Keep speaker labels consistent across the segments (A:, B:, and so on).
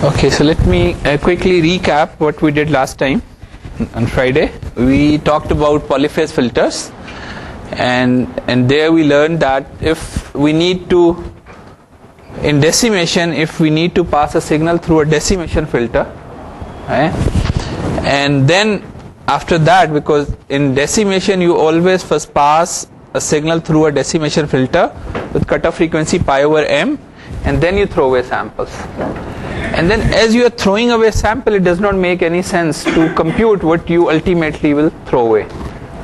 A: Okay, so let me quickly recap what we did last time on Friday. We talked about polyphase filters, and there we learned that if we need to, in decimation, if we need to pass a signal through a decimation filter, right? And then after that, because in decimation you always first pass a signal through a decimation filter with cutoff frequency pi over m, and then you throw away samples. And then as you are throwing away sample, it does not make any sense to compute what you ultimately will throw away.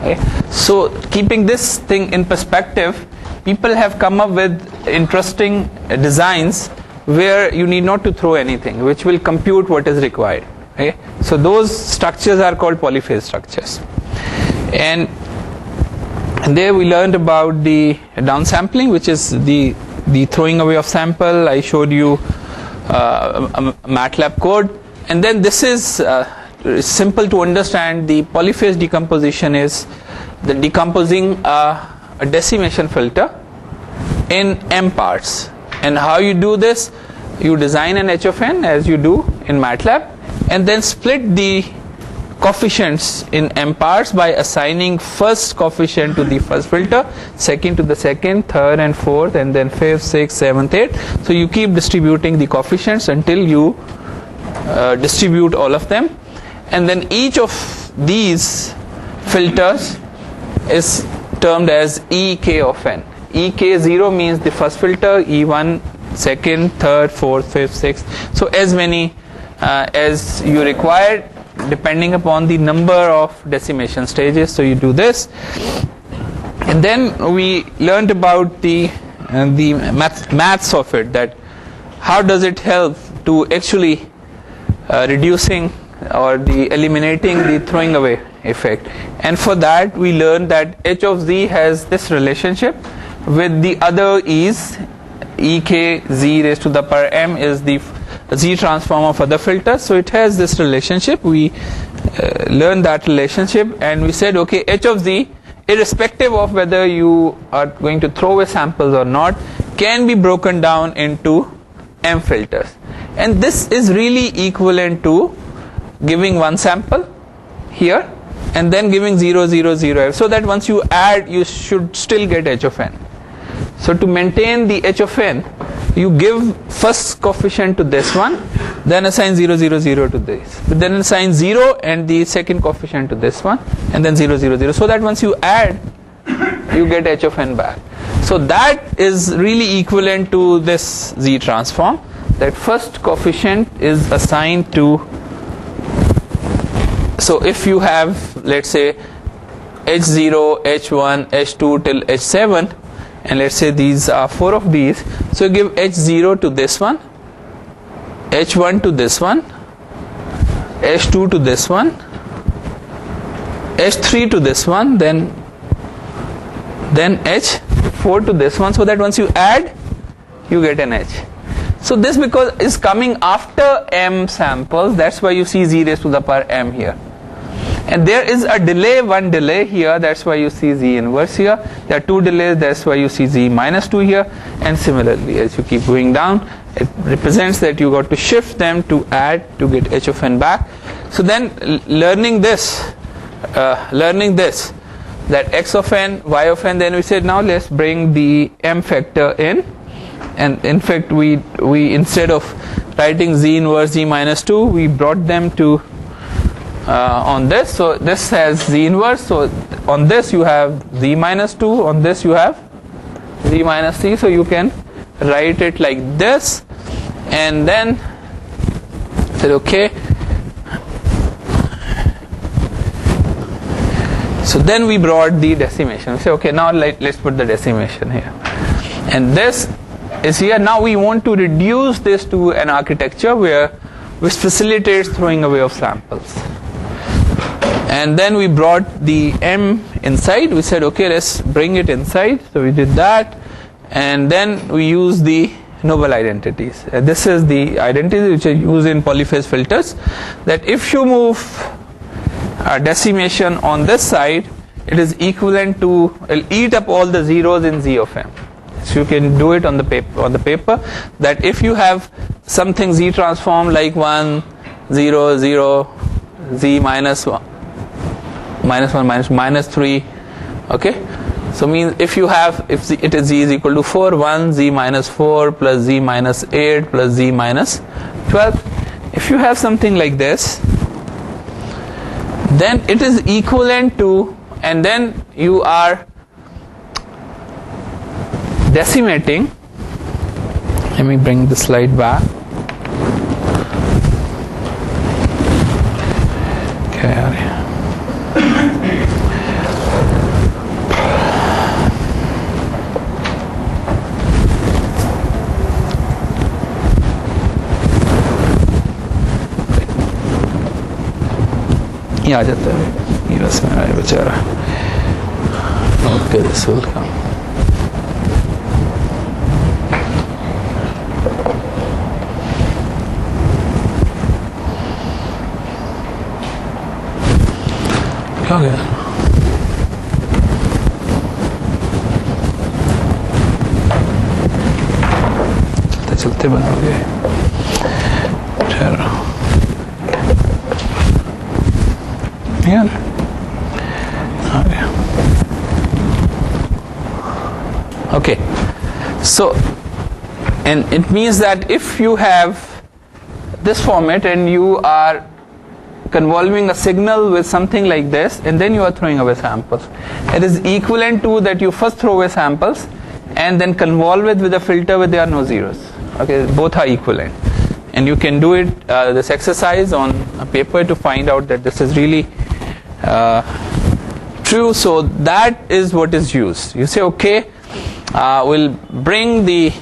A: Okay? So keeping this thing in perspective, people have come up with interesting designs where you need not to throw anything, which will compute what is required. Okay? So those structures are called polyphase structures. And there we learned about the downsampling, which is the throwing away of sample. I showed you a MATLAB code, and then this is simple to understand. The polyphase decomposition is the decomposing a decimation filter in m parts. And how you do this? You design an h of n as you do in MATLAB, and then split the coefficients in m parts by assigning first coefficient to the first filter, second to the second, third and fourth, and then fifth, sixth, seventh, eighth. So you keep distributing the coefficients until you distribute all of them, and then each of these filters is termed as ek of n. ek0 means the first filter, e1 second, third, fourth, fifth, sixth. So as many as you require, depending upon the number of decimation stages. So you do this, and then we learned about the maths of it, that how does it help to actually reducing or the eliminating the throwing away effect. And for that we learned that h of z has this relationship with the other e's. ek z raised to the power m is the z transform of other filters, so it has this relationship. We learned that relationship, and we said, okay, h of z, irrespective of whether you are going to throw away samples or not, can be broken down into m filters. And this is really equivalent to giving one sample here and then giving 0, 0, 0, so that once you add, you should still get h of n. So to maintain the h of n, you give first coefficient to this one, then assign 0, 0, 0 to this, but then assign 0 and the second coefficient to this one, and then 0, 0, 0, so that once you add, you get h of n back. So that is really equivalent to this z transform, that first coefficient is assigned to. So if you have, let's say, h0, h1, h2 till h7, and let's say these are 4 of these, so give h0 to this one, h1 to this one, h2 to this one, h3 to this one, then h4 to this one, so that once you add, you get an h. So this because is coming after m samples, that's why you see z raised to the power m here. And there is a delay, one delay here, that's why you see z inverse here. There are two delays, that's why you see z minus 2 here. And similarly, as you keep going down, it represents that you got to shift them to add to get h of n back. So then learning this, that x of n, y of n, then we said now let's bring the m factor in. And in fact we instead of writing z inverse z minus 2, we brought them to on this. So this has z inverse, so on this you have z minus 2, on this you have z minus 3, so you can write it like this. And then said okay. So then we brought the decimation. We say okay, now let's put the decimation here, and this is here. Now we want to reduce this to an architecture which facilitates throwing away of samples. And then we brought the M inside. We said okay, let's bring it inside. So we did that, and then we use the noble identities. This is the identity which are used in polyphase filters, that if you move decimation on this side, it is equivalent to, it'll eat up all the zeros in Z of M. So you can do it on the paper, that if you have something Z transform like 1, 0, 0, Z minus 1, minus 1, minus 3, okay? So means if it is Z is equal to 4, 1, Z minus 4 plus Z minus 8 plus Z minus 12. If you have something like this, then it is equivalent to, and then you are decimating. Let me bring the slide back. Okay. ये आ जाता है ये बस मेरा ये बेचारा okay this will come क्या हो गया चलते चलते बंद हो गए ठहरो Yeah. Okay. So, and it means that if you have this format and you are convolving a signal with something like this, and then you are throwing away samples, it is equivalent to that you first throw away samples and then convolve it with a filter where there are no zeros. Okay, both are equivalent. And you can do it, this exercise on a paper to find out that this is really true. So that is what is used. You say okay, we'll bring the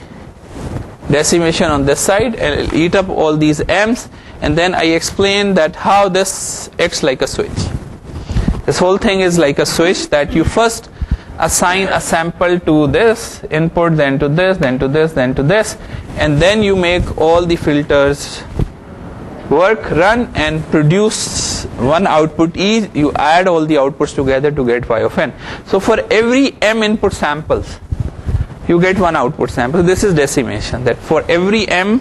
A: decimation on this side and it'll eat up all these M's, and then I explain that how this acts like a switch. This whole thing is like a switch, that you first assign a sample to this input, then to this, then to this, then to this, and then you make all the filters work, run, and produce one output E. You add all the outputs together to get Y of N. So for every M input samples, you get one output sample. This is decimation, that for every M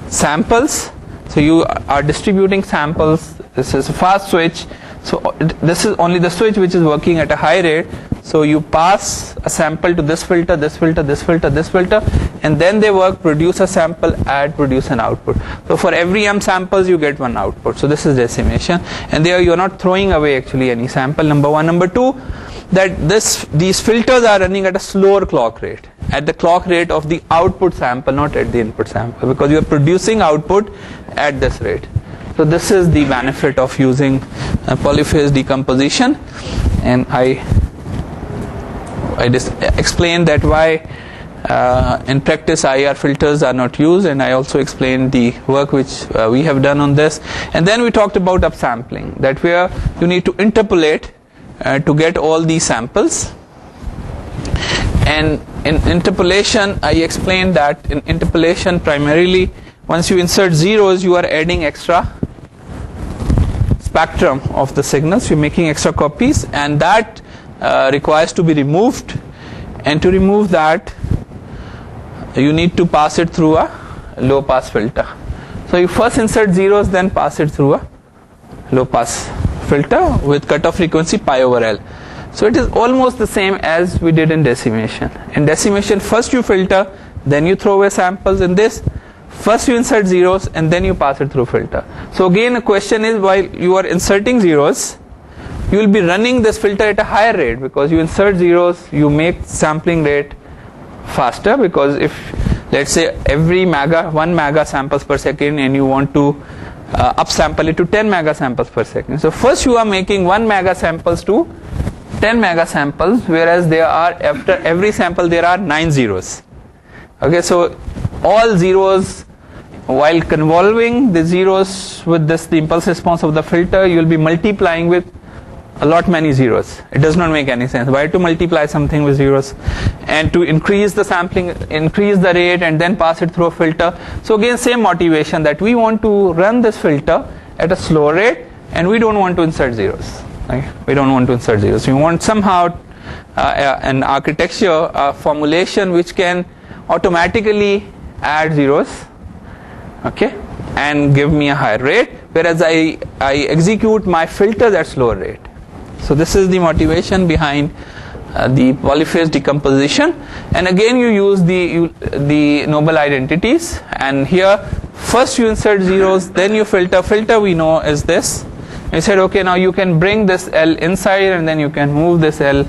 A: samples, so you are distributing samples. This is a fast switch. So this is only the switch which is working at a high rate. So you pass a sample to this filter, this filter, this filter, this filter, and then they work, produce a sample, add, produce an output. So for every M samples you get one output. So this is decimation, and there you are not throwing away actually any sample, number one. Number two, that these filters are running at a slower clock rate, at the clock rate of the output sample, not at the input sample, because you are producing output at this rate. So this is the benefit of using polyphase decomposition, and I just explained that why in practice IR filters are not used, and I also explained the work which we have done on this. And then we talked about upsampling, that where you need to interpolate to get all these samples. And in interpolation, I explained that in interpolation primarily, once you insert zeros, you are adding extra spectrum of the signals. You're making extra copies, and that requires to be removed. And to remove that, you need to pass it through a low pass filter. So you first insert zeros, then pass it through a low pass filter with cutoff frequency pi over L. So it is almost the same as we did in decimation. In decimation, first you filter, then you throw away samples. In this, first you insert zeros and then you pass it through filter. So again, the question is, while you are inserting zeros, you will be running this filter at a higher rate, because you insert zeros, you make sampling rate faster, because if let's say every 1 mega samples per second, and you want to upsample it to 10 megasamples per second. So first you are making 1 megasamples to 10 megasamples, whereas there are, after every sample there are 9 zeros. Okay, so all zeros, while convolving the zeros with this, the impulse response of the filter, you will be multiplying with a lot many zeros. It does not make any sense. Why to multiply something with zeros? And to increase the sampling, increase the rate and then pass it through a filter. So again, same motivation, that we want to run this filter at a slower rate and we don't want to insert zeros. Right? We don't want to insert zeros. We want somehow an architecture, a formulation which can automatically add zeros, okay, and give me a higher rate, whereas I execute my filters at slower rate. So this is the motivation behind the polyphase decomposition. And again you use the noble identities, and here first you insert zeros, then you filter. Filter we know is this. You said okay, now you can bring this L inside and then you can move this L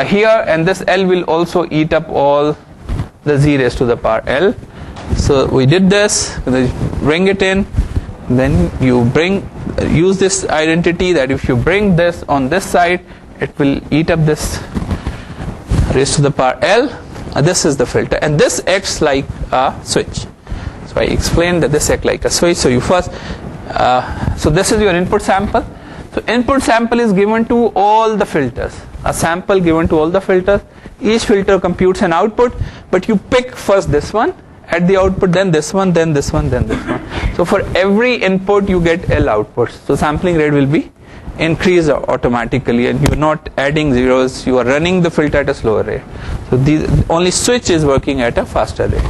A: here, and this L will also eat up all the z raised to the power L. So we did this, bring it in, then you use this identity that if you bring this on this side, it will eat up this raised to the power L. This is the filter, and this acts like a switch. So I explained that this acts like a switch. So you first, so this is your input sample. So input sample is given to all the filters. A sample given to all the filters. Each filter computes an output, but you pick first this one at the output, then this one, then this one, then this one. So for every input you get L outputs. So sampling rate will be increased automatically, and you are not adding zeros, you are running the filter at a slower rate. So the only switch is working at a faster rate.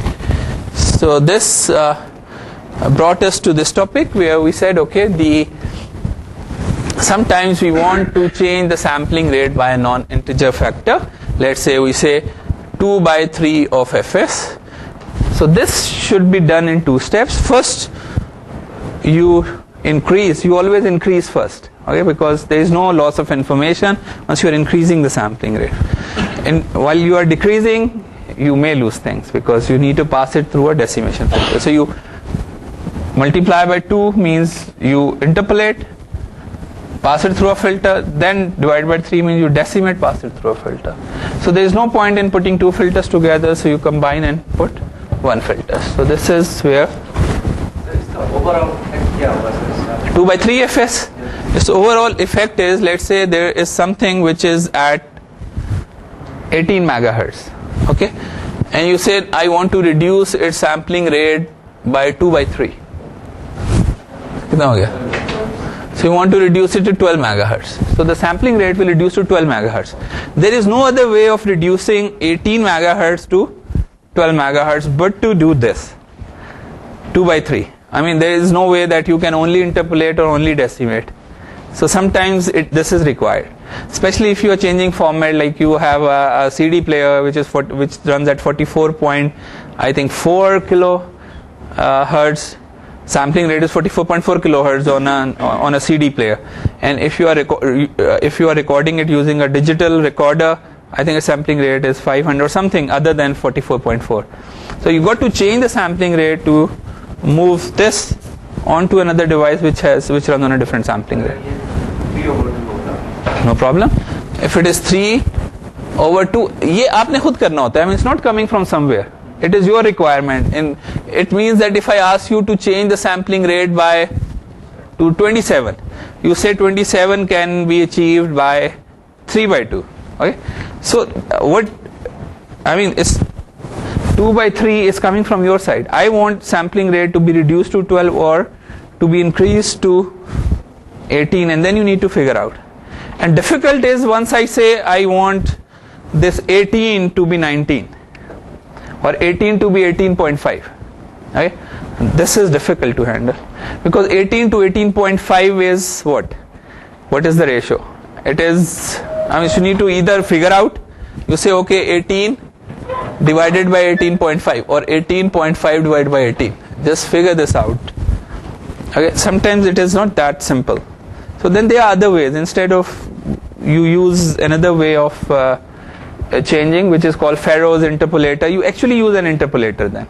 A: So this brought us to this topic where we said okay, sometimes we want to change the sampling rate by a non-integer factor. Let's say we say 2 by 3 of fs. So this should be done in 2 steps. First you always increase first, okay, because there is no loss of information once you are increasing the sampling rate. And while you are decreasing, you may lose things because you need to pass it through a decimation filter. So you multiply by 2 means you interpolate, pass it through a filter, then divide by 3 means you decimate, pass it through a filter. So there is no point in putting 2 filters together, so you combine and put 1 filter. So this is where 2 by 3 fs. Its overall effect is, let's say there is something which is at 18 megahertz, okay, and you said I want to reduce its sampling rate by 2 by 3. कितना हो गया? So you want to reduce it to 12 megahertz. So the sampling rate will reduce to 12 megahertz. There is no other way of reducing 18 megahertz to 12 megahertz but to do this 2 by 3. I mean, there is no way that you can only interpolate or only decimate. So sometimes this is required, especially if you are changing format, like you have a CD player which runs at 44.4 kilohertz. Sampling rate is 44.4 kilohertz on a CD player, and if you are recording it using a digital recorder, I think a sampling rate is 500 or something other than 44.4. So you got to change the sampling rate to move this onto another device which runs on a different sampling rate. No problem. If it is 3/2, ये आपने खुद करना होता है. I mean, it's not coming from somewhere. It is your requirement, and it means that if I ask you to change the sampling rate to 27, you say 27 can be achieved by 3/2. Okay, so what I mean is 2 by 3 is coming from your side. I want sampling rate to be reduced to 12 or to be increased to 18, and then you need to figure out. And difficult is once I say I want this 18 to be 19 or 18 to be 18.5. Right? This is difficult to handle because 18 to 18.5 is what? What is the ratio? It is, I mean, you need to either figure out, you say okay, 18 divided by 18.5 or 18.5 divided by 18. Just figure this out. Okay, sometimes it is not that simple. So then there are other ways. Instead of, you use another way of changing, which is called Farrow's interpolator. You actually use an interpolator then.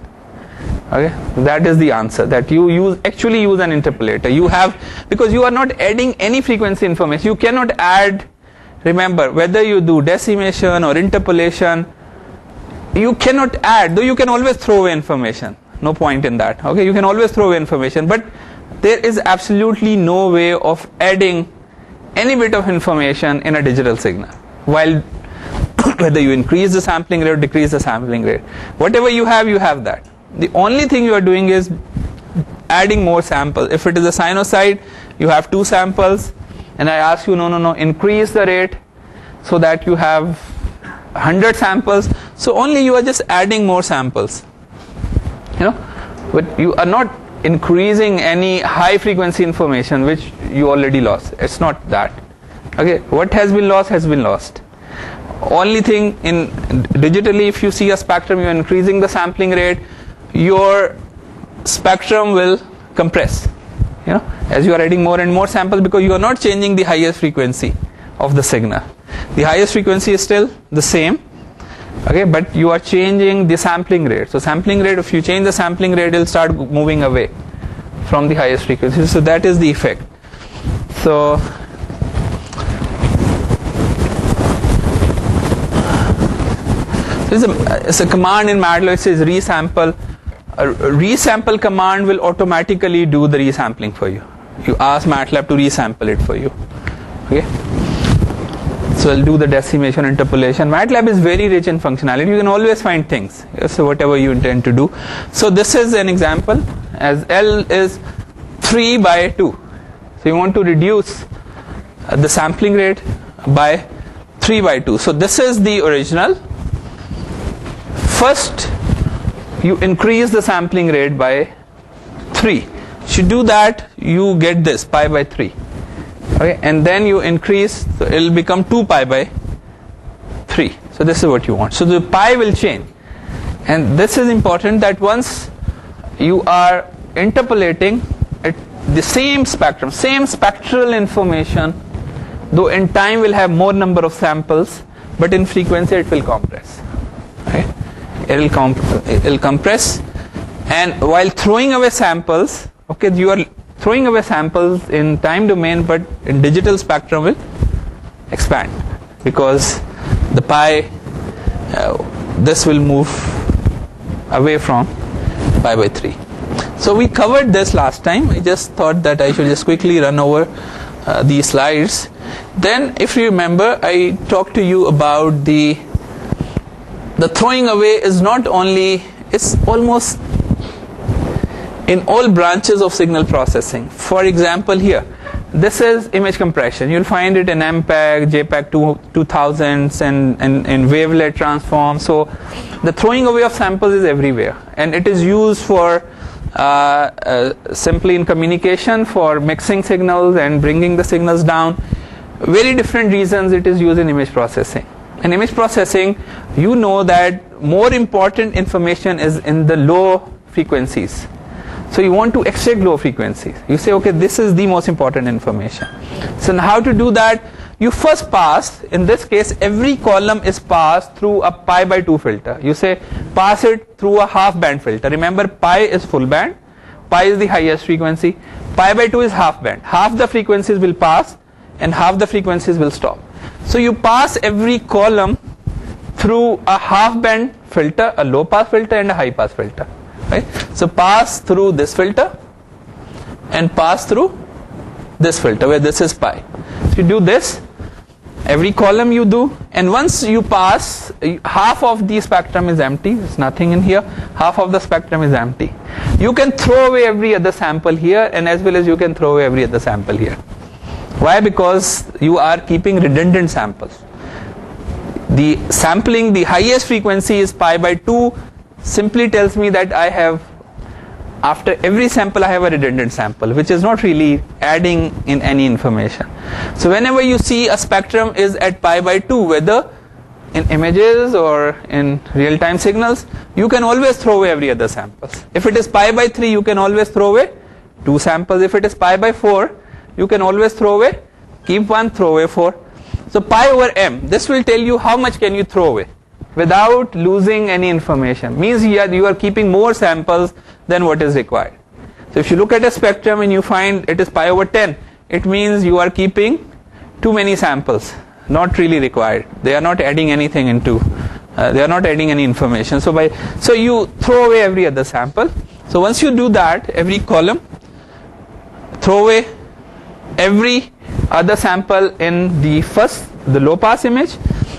A: Okay, that is the answer, that you actually use an interpolator. You have, because you are not adding any frequency information. You cannot add, remember, whether you do decimation or interpolation, you cannot add, though you can always throw away information. No point in that. Okay, you can always throw away information, but there is absolutely no way of adding any bit of information in a digital signal, while whether you increase the sampling rate or decrease the sampling rate. Whatever you have that. The only thing you are doing is adding more samples. If it is a sinusoid, you have 2 samples, and I ask you, no, increase the rate so that you have 100 samples. So only you are just adding more samples. But you are not increasing any high frequency information which you already lost. It's not that. Okay, what has been lost has been lost. Only thing in digitally, if you see a spectrum, you are increasing the sampling rate, your spectrum will compress, as you are adding more and more samples, because you are not changing the highest frequency of the signal. The highest frequency is still the same, okay, but you are changing the sampling rate. So sampling rate, if you change the sampling rate, it will start moving away from the highest frequency. So that is the effect. So it's a command in MATLAB. It says resample. A resample command will automatically do the resampling for you. You ask MATLAB to resample it for you. Okay. So it'll do the decimation, interpolation. MATLAB is very rich in functionality. You can always find things. So whatever you intend to do. So this is an example. As L is 3 by 2. So you want to reduce the sampling rate by 3 by 2. So this is the original. First, you increase the sampling rate by 3. If you do that, you get this pi by 3. Okay, and then you increase, so it will become 2 pi by 3. So this is what you want. So the pi will change. And this is important, that once you are interpolating at the same spectrum, same spectral information, though in time will have more number of samples, but in frequency it will compress. Okay? It will compress, and while throwing away samples, okay, you are throwing away samples in time domain, but in digital spectrum will expand, because the pi, this will move away from pi by 3. So we covered this last time. I just thought that I should just quickly run over these slides. Then, if you remember, I talked to you about the throwing away is not only, it's almost in all branches of signal processing. For example, here, this is image compression. You'll find it in MPEG, JPEG 2000s, and in wavelet transform. So the throwing away of samples is everywhere, and it is used for simply in communication, for mixing signals and bringing the signals down. Very different reasons it is used in image processing. In image processing, you know that more important information is in the low frequencies. So you want to extract low frequencies. You say, okay, this is the most important information. So how to do that? You first pass, in this case, every column is passed through a pi by 2 filter. You say, pass it through a half band filter. Remember, pi is full band, pi is the highest frequency, pi by 2 is half band. Half the frequencies will pass and half the frequencies will stop. So you pass every column through a half band filter, a low pass filter, and a high pass filter. Right? So pass through this filter and pass through this filter, where this is pi. So you do this, every column you do, and once you pass, half of the spectrum is empty, there's nothing in here, half of the spectrum is empty. You can throw away every other sample here, and as well as you can throw away every other sample here. Why? Because you are keeping redundant samples. The sampling, the highest frequency is pi by 2, simply tells me that I have, after every sample I have a redundant sample, which is not really adding in any information. So whenever you see a spectrum is at pi by 2, whether in images or in real-time signals, you can always throw away every other sample. If it is pi by 3, you can always throw away 2 samples. If it is pi by 4, you can always throw away, keep 1, throw away 4. So pi over m, this will tell you how much can you throw away. without losing any information. Means here you are keeping more samples than what is required. So if you look at a spectrum and you find it is pi over 10, it means you are keeping too many samples, not really required. They are not adding anything into, they are not adding any information. So you throw away every other sample. So once you do that, every column, throw away every other sample in the low pass image,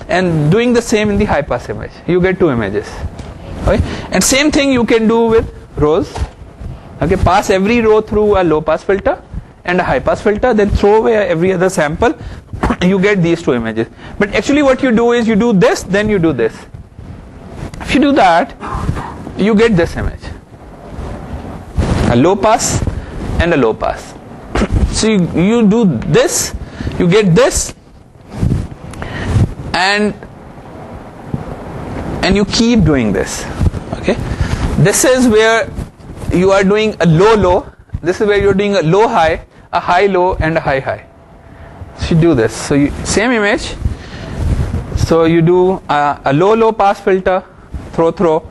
A: and doing the same in the high pass image. You get two images. Okay? And same thing you can do with rows. Okay, pass every row through a low pass filter and a high pass filter, then throw away every other sample. You get these two images. But actually what you do is you do this, then you do this. If you do that, you get this image, a low pass and a low pass. So you do this, you get this, and you keep doing this. Okay, this is where you are doing a low. This is where you are doing a low high, a high low, and a high high. So you do this. So same image. So you do a low pass filter, throw,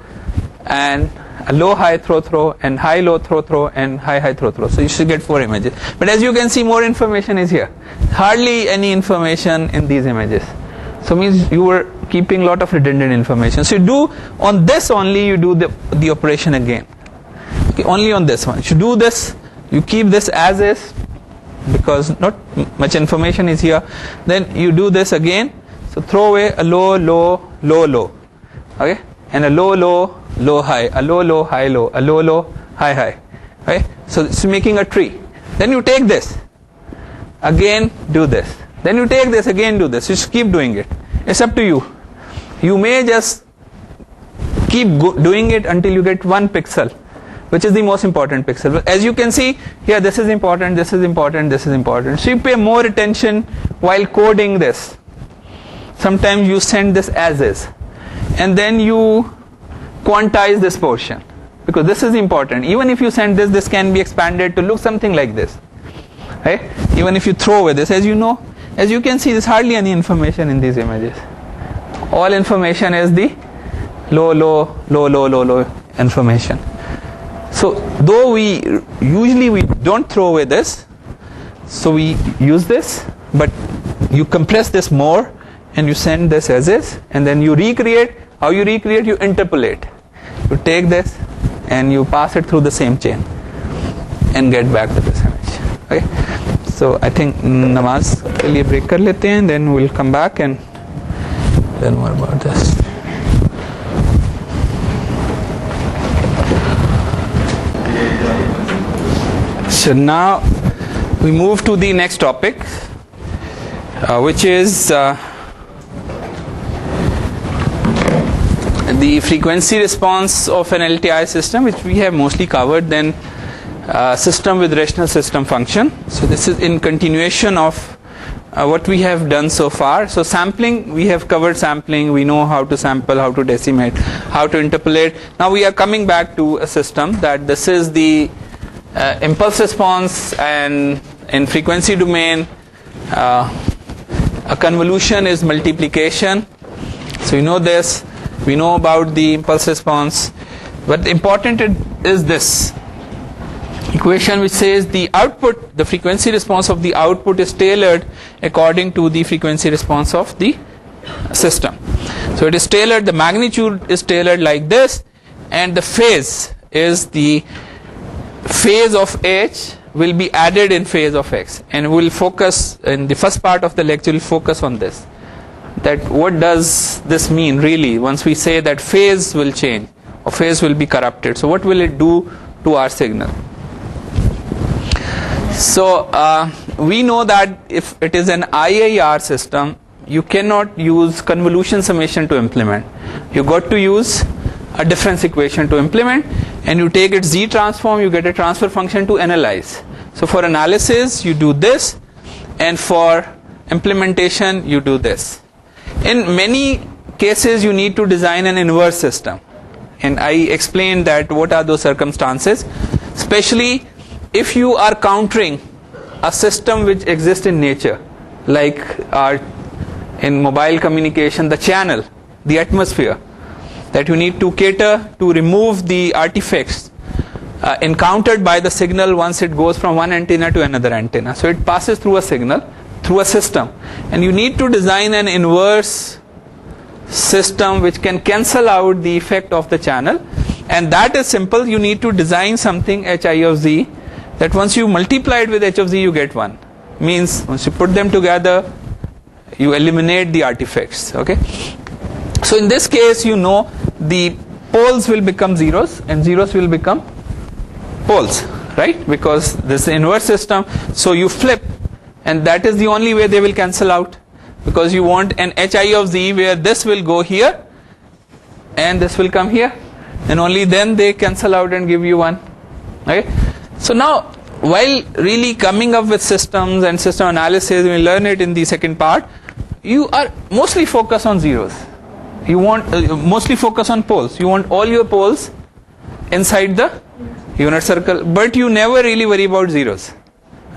A: and a low high throw, and high low throw, and high high throw. So you should get 4 images. But as you can see, more information is here. Hardly any information in these images. So means you were keeping a lot of redundant information. So you do on this only, you do the operation again. Okay, only on this one. You do this, you keep this as is, because not much information is here. Then you do this again. So throw away a low. Okay, and a low high, a low high low, a low high. Okay, so it's making a tree. Then you take this, again do this. Then you take this, again do this. You just keep doing it. It's up to you. You may just keep doing it until you get 1 pixel, which is the most important pixel. But as you can see here, this is important, this is important, this is important. So you pay more attention while coding this. Sometimes you send this as is, and then you quantize this portion, because this is important. Even if you send this can be expanded to look something like this. Right? Even if you throw away this, as you can see, there's hardly any information in these images. All information is the low information. So though we usually don't throw away this, so we use this, but you compress this more and you send this as is, and then you recreate. How you recreate? You interpolate. You take this and you pass it through the same chain and get back to this image. Okay. So I think namaz ke liye break kar lete hain, then we'll come back and learn more about this. So now we move to the next topic, which is the frequency response of an LTI system, which we have mostly covered. Then system with rational system function. So this is in continuation of what we have done so far. So sampling, we have covered sampling. We know how to sample, how to decimate, how to interpolate. Now we are coming back to a system that this is the impulse response, and in frequency domain a convolution is multiplication. So you know this, we know about the impulse response, but important is this equation which says the output, the frequency response of the output is tailored according to the frequency response of the system. So it is tailored, the magnitude is tailored like this, and the phase is the phase of H will be added in phase of X, and we'll focus in the first part of the lecture, we'll focus on this, that what does this mean really once we say that phase will change or phase will be corrupted. So what will it do to our signal? So we know that if it is an IIR system, you cannot use convolution summation to implement. You got to use a difference equation to implement, and you take its Z transform, you get a transfer function to analyze. So for analysis you do this, and for implementation you do this. In many cases you need to design an inverse system, and I explained that what are those circumstances, especially if you are countering a system which exists in nature, like in mobile communication, the channel. the atmosphere, that you need to cater to remove the artifacts encountered by the signal once it goes from one antenna to another antenna. So it passes through a signal, through a system, and you need to design an inverse system which can cancel out the effect of the channel. And that is simple. You need to design something hi of z, that once you multiply it with h of z you get 1. Means once you put them together you eliminate the artifacts. Okay, so in this case you know the poles will become zeros and zeros will become poles, right? Because this is the inverse system, so you flip, and that is the only way they will cancel out, because you want an hi of z where this will go here and this will come here, and only then they cancel out and give you 1. Okay, so now while really coming up with systems and system analysis, we learn it in the second part, you are mostly focused on zeros. You want mostly focus on poles. You want all your poles inside the unit circle, but you never really worry about zeros.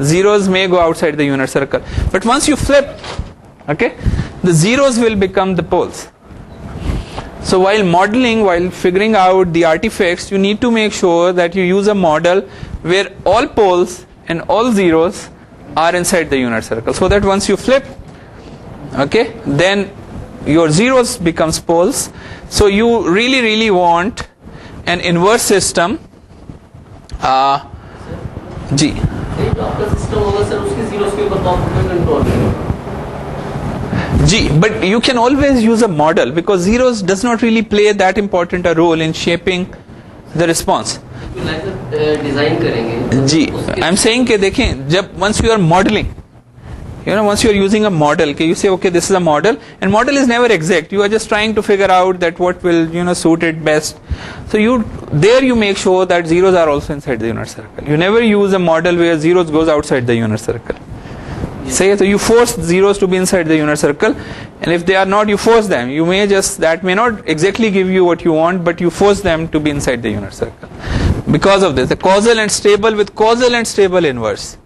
A: Zeros may go outside the unit circle, but once you flip, okay, the zeros will become the poles. So while modeling, while figuring out the artifacts, you need to make sure that you use a model where all poles and all zeros are inside the unit circle, so that once you flip, okay, then your zeros becomes poles. So you really want an inverse system. जी जी, but you can always use a model, because zeros does not really play that important a role in shaping the response.
B: Design करेंगे
A: जी, I'm saying कि देखें, जब once you are modeling, you know, once you are using a model, you say okay, this is a model, and model is never exact. You are just trying to figure out that what will, you know, suit it best. So you make sure that zeros are also inside the unit circle. You never use a model where zeros goes outside the unit circle. Say, so you force zeros to be inside the unit circle, and if they are not, you force them. You may just, that may not exactly give you what you want, but you force them to be inside the unit circle. Because of this, the causal and stable with causal and stable inverse.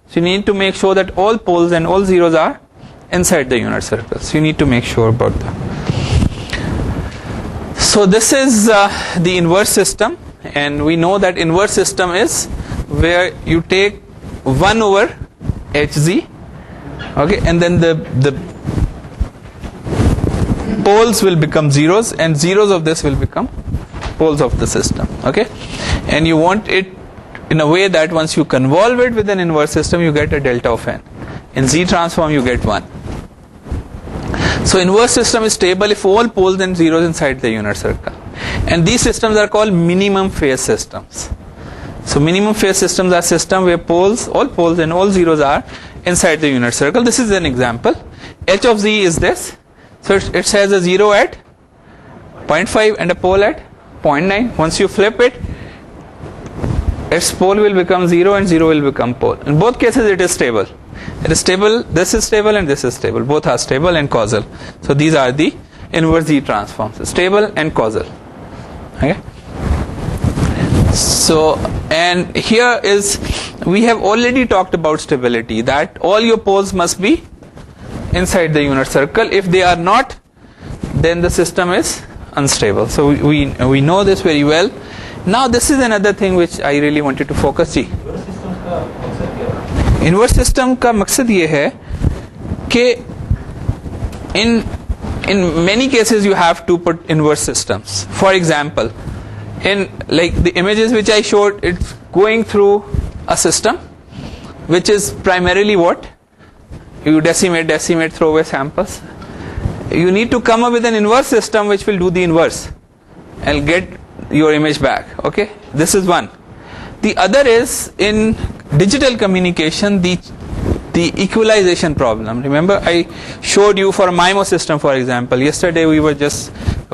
A: So you need to make sure that all poles and all zeros are inside the unit circle. So you need to make sure about that. So this is the inverse system, and we know that inverse system is where you take 1 over hz, okay, and then the poles will become zeros, and zeros of this will become poles of the system. Okay, and you want it in a way that once you convolve it with an inverse system, you get a delta of n. In Z transform, you get 1. So inverse system is stable if all poles and zeros inside the unit circle. And these systems are called minimum phase systems. So minimum phase systems are systems where poles, all poles and all zeros are inside the unit circle. This is an example. H of Z is this. So it says a 0 at 0.5 and a pole at 0.9. Once you flip it, its pole will become 0 and 0 will become pole. In both cases it is stable. It is stable, this is stable and this is stable. Both are stable and causal. So these are the inverse Z transforms. Stable and causal. Okay. So, and here is, we have already talked about stability, that all your poles must be inside the unit circle. If they are not, then the system is unstable. So we know this very well. Now this is another thing which I really wanted to focus on. Inverse system का मकसद ये है कि in many cases you have to put inverse systems. For example, in like the images which I showed, it's going through a system which is primarily what? You decimate, throw away samples. You need to come up with an inverse system which will do the inverse and get your image back. Okay, this is one. The other is in digital communication, the equalization problem. Remember I showed you for a MIMO system, for example. Yesterday we were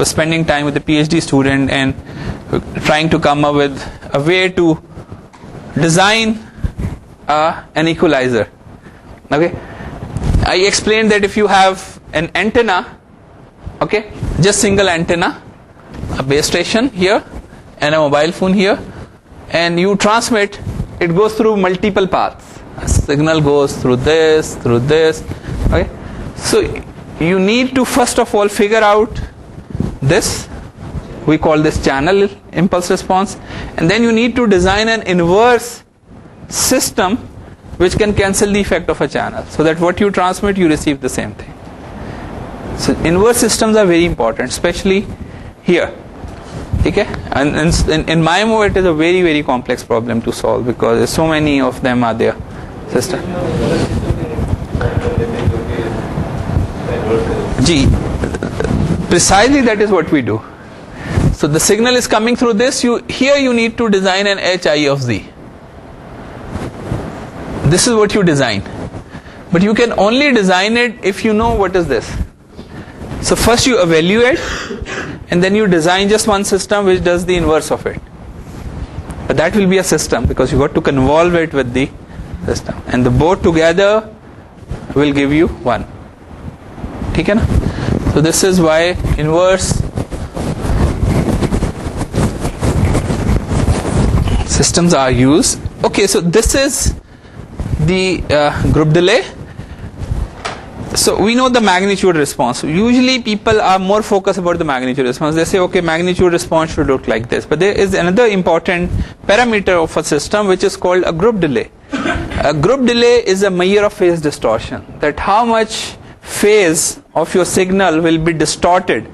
A: spending time with a PhD student and trying to come up with a way to design an equalizer. Okay, I explained that if you have an antenna, okay, just single antenna, a base station here and a mobile phone here, and you transmit, it goes through multiple paths. A signal goes through this, okay. So you need to first of all figure out this. We call this channel impulse response. And then you need to design an inverse system which can cancel the effect of a channel, so that what you transmit, you receive the same thing. So inverse systems are very important, especially here. Okay? And in MIMO it is a very, very complex problem to solve, because so many of them are there. Sister? G. Precisely that is what we do. So the signal is coming through this. Here you need to design an HI of Z. This is what you design. But you can only design it if you know what is this. So first you evaluate, and then you design just one system which does the inverse of it. But that will be a system, because you got to convolve it with the system. And the both together will give you one. Okay, na? So this is why inverse systems are used. Okay, so this is the group delay. So we know the magnitude response. Usually people are more focused about the magnitude response. They say, okay, magnitude response should look like this. But there is another important parameter of a system which is called a group delay. A group delay is a measure of phase distortion. That how much phase of your signal will be distorted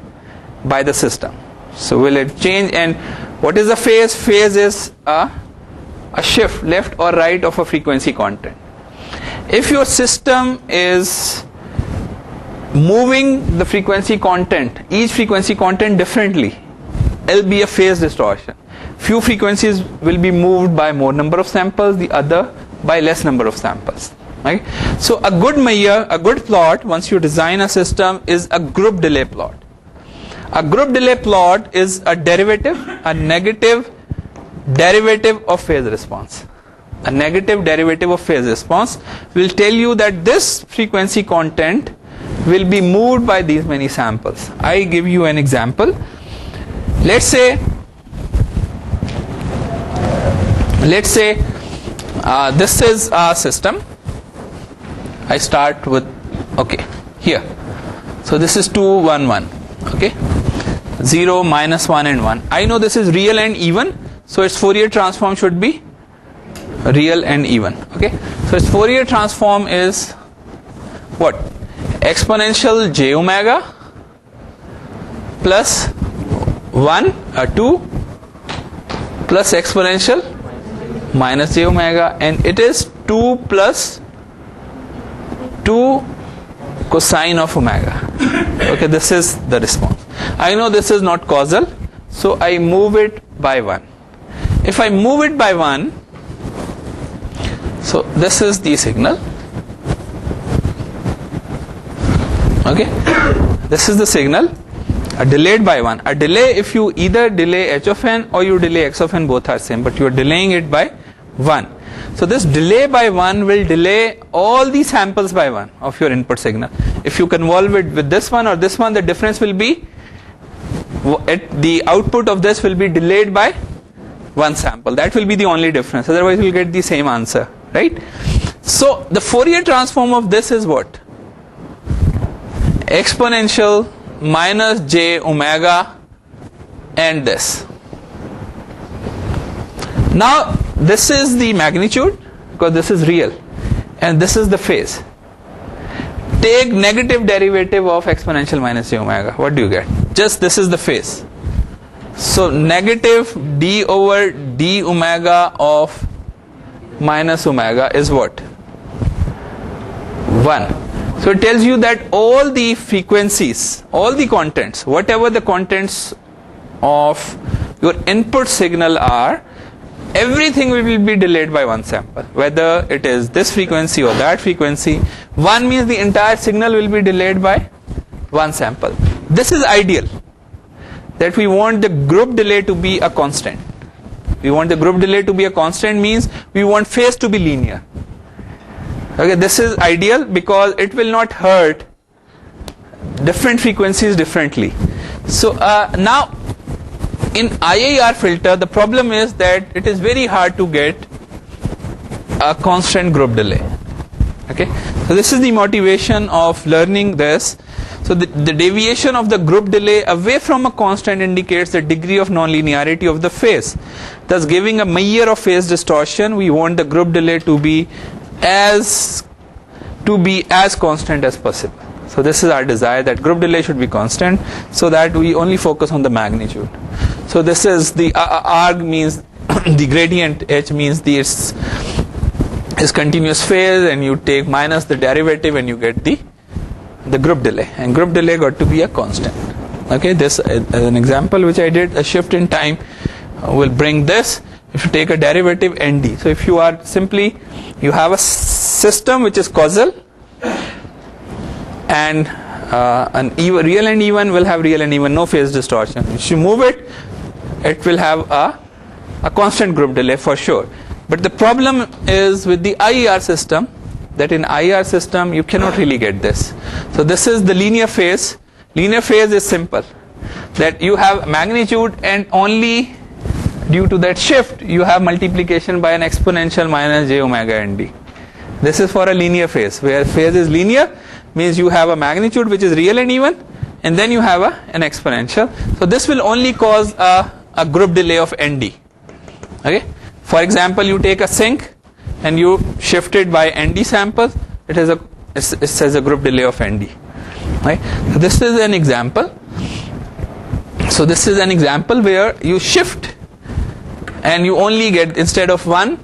A: by the system. So will it change? And what is a phase? Phase is a shift left or right of a frequency content. If your system is moving the frequency content, each frequency content differently, it will be a phase distortion. Few frequencies will be moved by more number of samples, the other by less number of samples. Right? So a good measure, a good plot, once you design a system, is a group delay plot. A group delay plot is a derivative, a negative derivative of phase response. A negative derivative of phase response will tell you that this frequency content will be moved by these many samples. I give you an example. Let's say this is a system. I start with, okay, here. So this is 2, 1, 1. Okay, 0, minus 1 and 1. I know this is real and even, so its Fourier transform should be real and even. Okay, so its Fourier transform is what? Exponential j omega plus 1, 2 plus exponential minus j omega, and it is 2 plus 2 cosine of omega. Okay, this is the response. I know this is not causal, so I move it by 1. If I move it by 1, so this is the signal. Okay, this is the signal, delayed by 1. A delay, if you either delay h of n or you delay x of n, both are same, but you are delaying it by 1. So this delay by 1 will delay all the samples by 1 of your input signal. If you convolve it with this one or this one, the difference will be, the output of this will be delayed by 1 sample. That will be the only difference. Otherwise you will get the same answer, right? So the Fourier transform of this is what? Exponential minus j omega and this. Now this is the magnitude, because this is real, and this is the phase. Take negative derivative of exponential minus j omega. What do you get? Just this is the phase. So negative d over d omega of minus omega is what? 1. So it tells you that all the frequencies, all the contents, whatever the contents of your input signal are, everything will be delayed by 1 sample. Whether it is this frequency or that frequency, 1 means the entire signal will be delayed by 1 sample. This is ideal. That we want the group delay to be a constant. We want the group delay to be a constant means we want phase to be linear. Okay, this is ideal because it will not hurt different frequencies differently. So now in IIR filter, the problem is that it is very hard to get a constant group delay. Okay, so this is the motivation of learning this. So the deviation of the group delay away from a constant indicates the degree of nonlinearity of the phase. Thus, giving a measure of phase distortion, we want the group delay to be as constant as possible. So this is our desire, that group delay should be constant, so that we only focus on the magnitude. So this is the arg means the gradient h means this is continuous phase, and you take minus the derivative and you get the group delay, and group delay got to be a constant. Okay, this as an example which I did, a shift in time will bring this. If you take a derivative nd, so if you are simply, you have a system which is causal, and an even, real and even will have real and even, no phase distortion. If you move it, it will have a constant group delay for sure. But the problem is with the IER system, that in IER system you cannot really get this. So this is the linear phase. Linear phase is simple, that you have magnitude, and only due to that shift you have multiplication by an exponential minus j omega nd. This is for a linear phase, where phase is linear means you have a magnitude which is real and even, and then you have an exponential. So this will only cause a group delay of nd. Okay, for example, you take a sink and you shift it by nd samples, it says a group delay of nd. Right? So this is an example. So this is an example where you shift and you only get, instead of 1,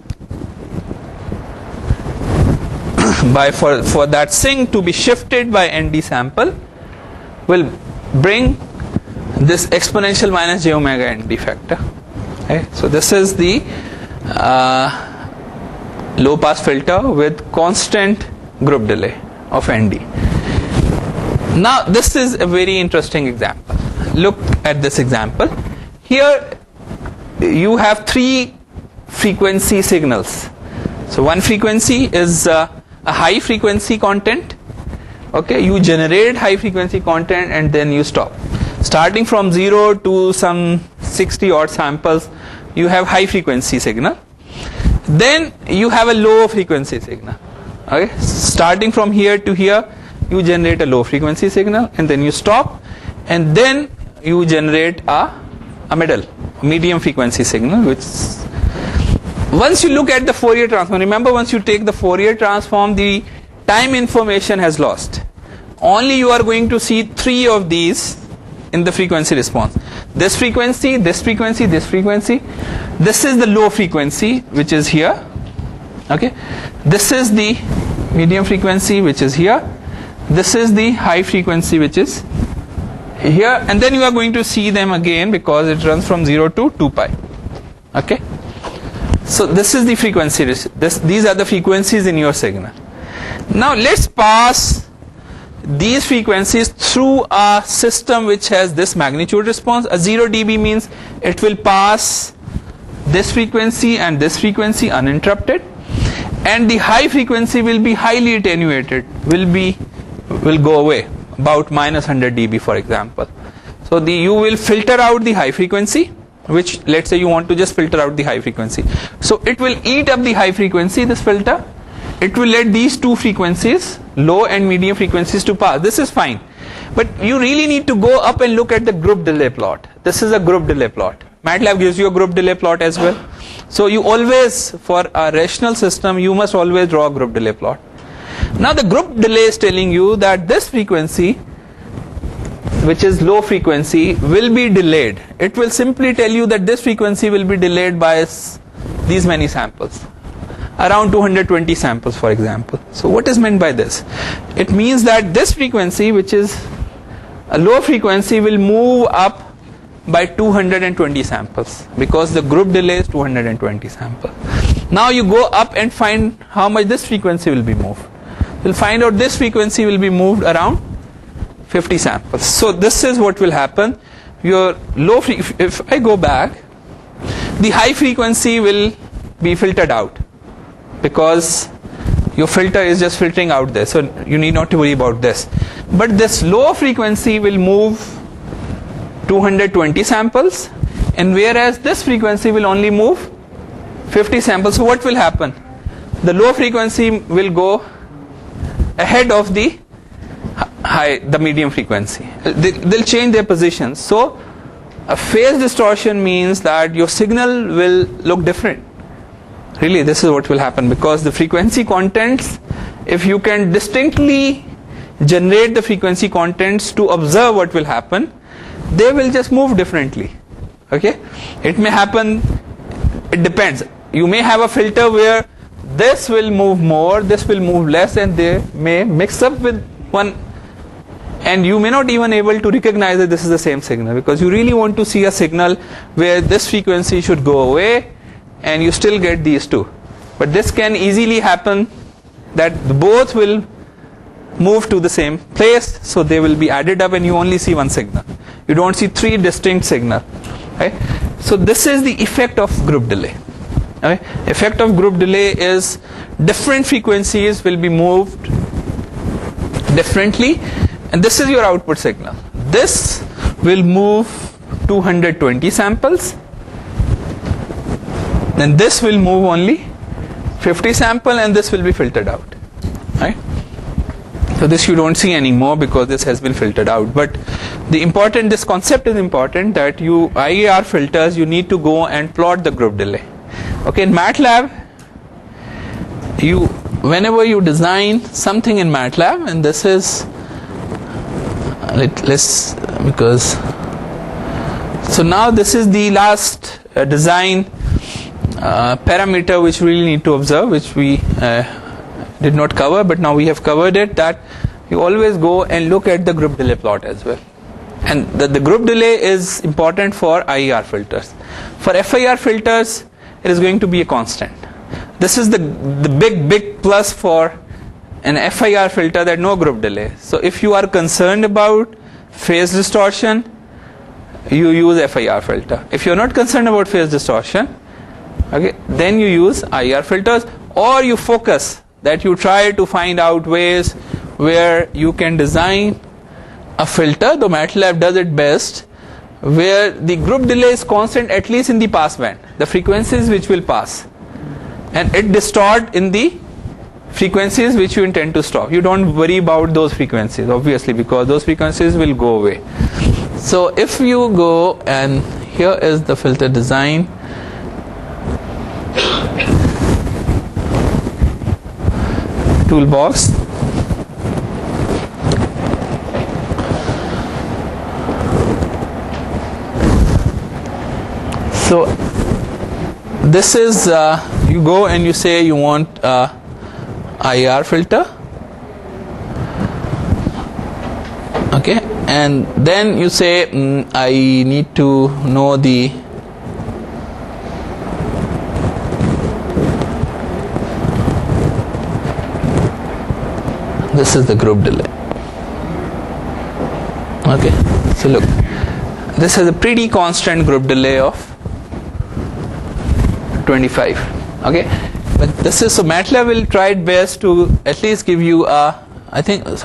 A: by for that sink to be shifted by nd sample will bring this exponential minus j omega nd factor. Okay? So this is the low pass filter with constant group delay of nd. Now this is a very interesting example. Look at this example. Here you have 3 frequency signals. So one frequency is a high frequency content. Okay, you generate high frequency content and then you stop. Starting from 0 to some 60 odd samples, you have high frequency signal. Then you have a low frequency signal. Okay, starting from here to here, you generate a low frequency signal, and then you stop, and then you generate a medium frequency signal. Which, once you look at the Fourier transform, remember, once you take the Fourier transform, the time information has lost. Only you are going to see 3 of these in the frequency response. This frequency, this frequency, this frequency. This is the low frequency, which is here. Okay, this is the medium frequency, which is here. This is the high frequency, which is here, and then you are going to see them again because it runs from 0 to 2 pi. Okay, so this is the frequency. These are the frequencies in your signal. Now let's pass these frequencies through a system which has this magnitude response. A 0 dB means it will pass this frequency and this frequency uninterrupted, and the high frequency will be highly attenuated, will go away, about minus 100 dB for example. So you will filter out the high frequency, which, let's say you want to just filter out the high frequency. So it will eat up the high frequency, this filter. It will let these 2 frequencies, low and medium frequencies, to pass. This is fine, but you really need to go up and look at the group delay plot. This is a group delay plot. MATLAB gives you a group delay plot as well. So you always, for a rational system, you must always draw a group delay plot. Now the group delay is telling you that this frequency, which is low frequency, will be delayed. It will simply tell you that this frequency will be delayed by these many samples, around 220 samples for example. So what is meant by this? It means that this frequency, which is a low frequency, will move up by 220 samples because the group delay is 220 samples. Now you go up and find how much this frequency will be moved. You'll find out this frequency will be moved around 50 samples. So this is what will happen. Your low if I go back, the high frequency will be filtered out because your filter is just filtering out this, so you need not to worry about this. But this low frequency will move 220 samples, and whereas this frequency will only move 50 samples. So what will happen? The low frequency will go ahead of the high, the medium frequency. They'll change their positions. So a phase distortion means that your signal will look different. Really, this is what will happen, because the frequency contents, if you can distinctly generate the frequency contents to observe what will happen, they will just move differently. Okay, it may happen, it depends. You may have a filter where this will move more, this will move less, and they may mix up with one, and you may not even able to recognize that this is the same signal, because you really want to see a signal where this frequency should go away and you still get these two. But this can easily happen that both will move to the same place, so they will be added up and you only see one signal. You don't see three distinct signals. Right? So this is the effect of group delay. Okay? Effect of group delay is different frequencies will be moved differently, and this is your output signal. This will move 220 samples, then this will move only 50 sample, and this will be filtered out. Right? So this you don't see anymore because this has been filtered out. But this concept is important, that you IAR filters, you need to go and plot the group delay. Okay, in MATLAB, whenever you design something in MATLAB, and this is so now this is the last design parameter which we really need to observe, which we did not cover, but now we have covered it, that you always go and look at the group delay plot as well. And the group delay is important for IAR filters. For FIR filters, it is going to be a constant. This is the big plus for an FIR filter, that no group delay. So if you are concerned about phase distortion, you use FIR filter. If you are not concerned about phase distortion, okay, then you use IAR filters, or you focus that you try to find out ways where you can design a filter, though MATLAB does it best, where the group delay is constant, at least in the pass band, the frequencies which will pass, and it distort in the frequencies which you intend to stop. You don't worry about those frequencies, obviously, because those frequencies will go away. So if you go, and here is the filter design, toolbox. So this is you go and you say you want IR filter, okay, and then you say I need to know the this is the group delay. Okay, so look, this is a pretty constant group delay of 25. Okay, but this is, so MATLAB will try its best to at least give you a,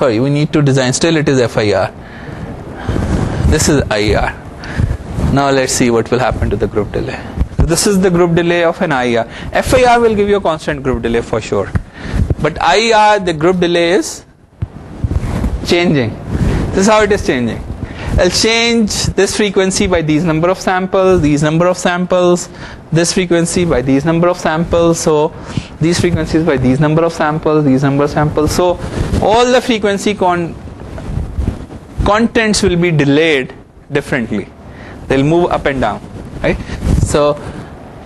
A: we need to design, still it is FIR, this is IR. Now let's see what will happen to the group delay. This is the group delay of an IR. FIR will give you a constant group delay for sure, but IR, the group delay is changing. This is how it is changing. I'll change this frequency by these number of samples, these number of samples, this frequency by these number of samples, so these frequencies by these number of samples, these number of samples. So all the frequency contents will be delayed differently. They'll move up and down, right? So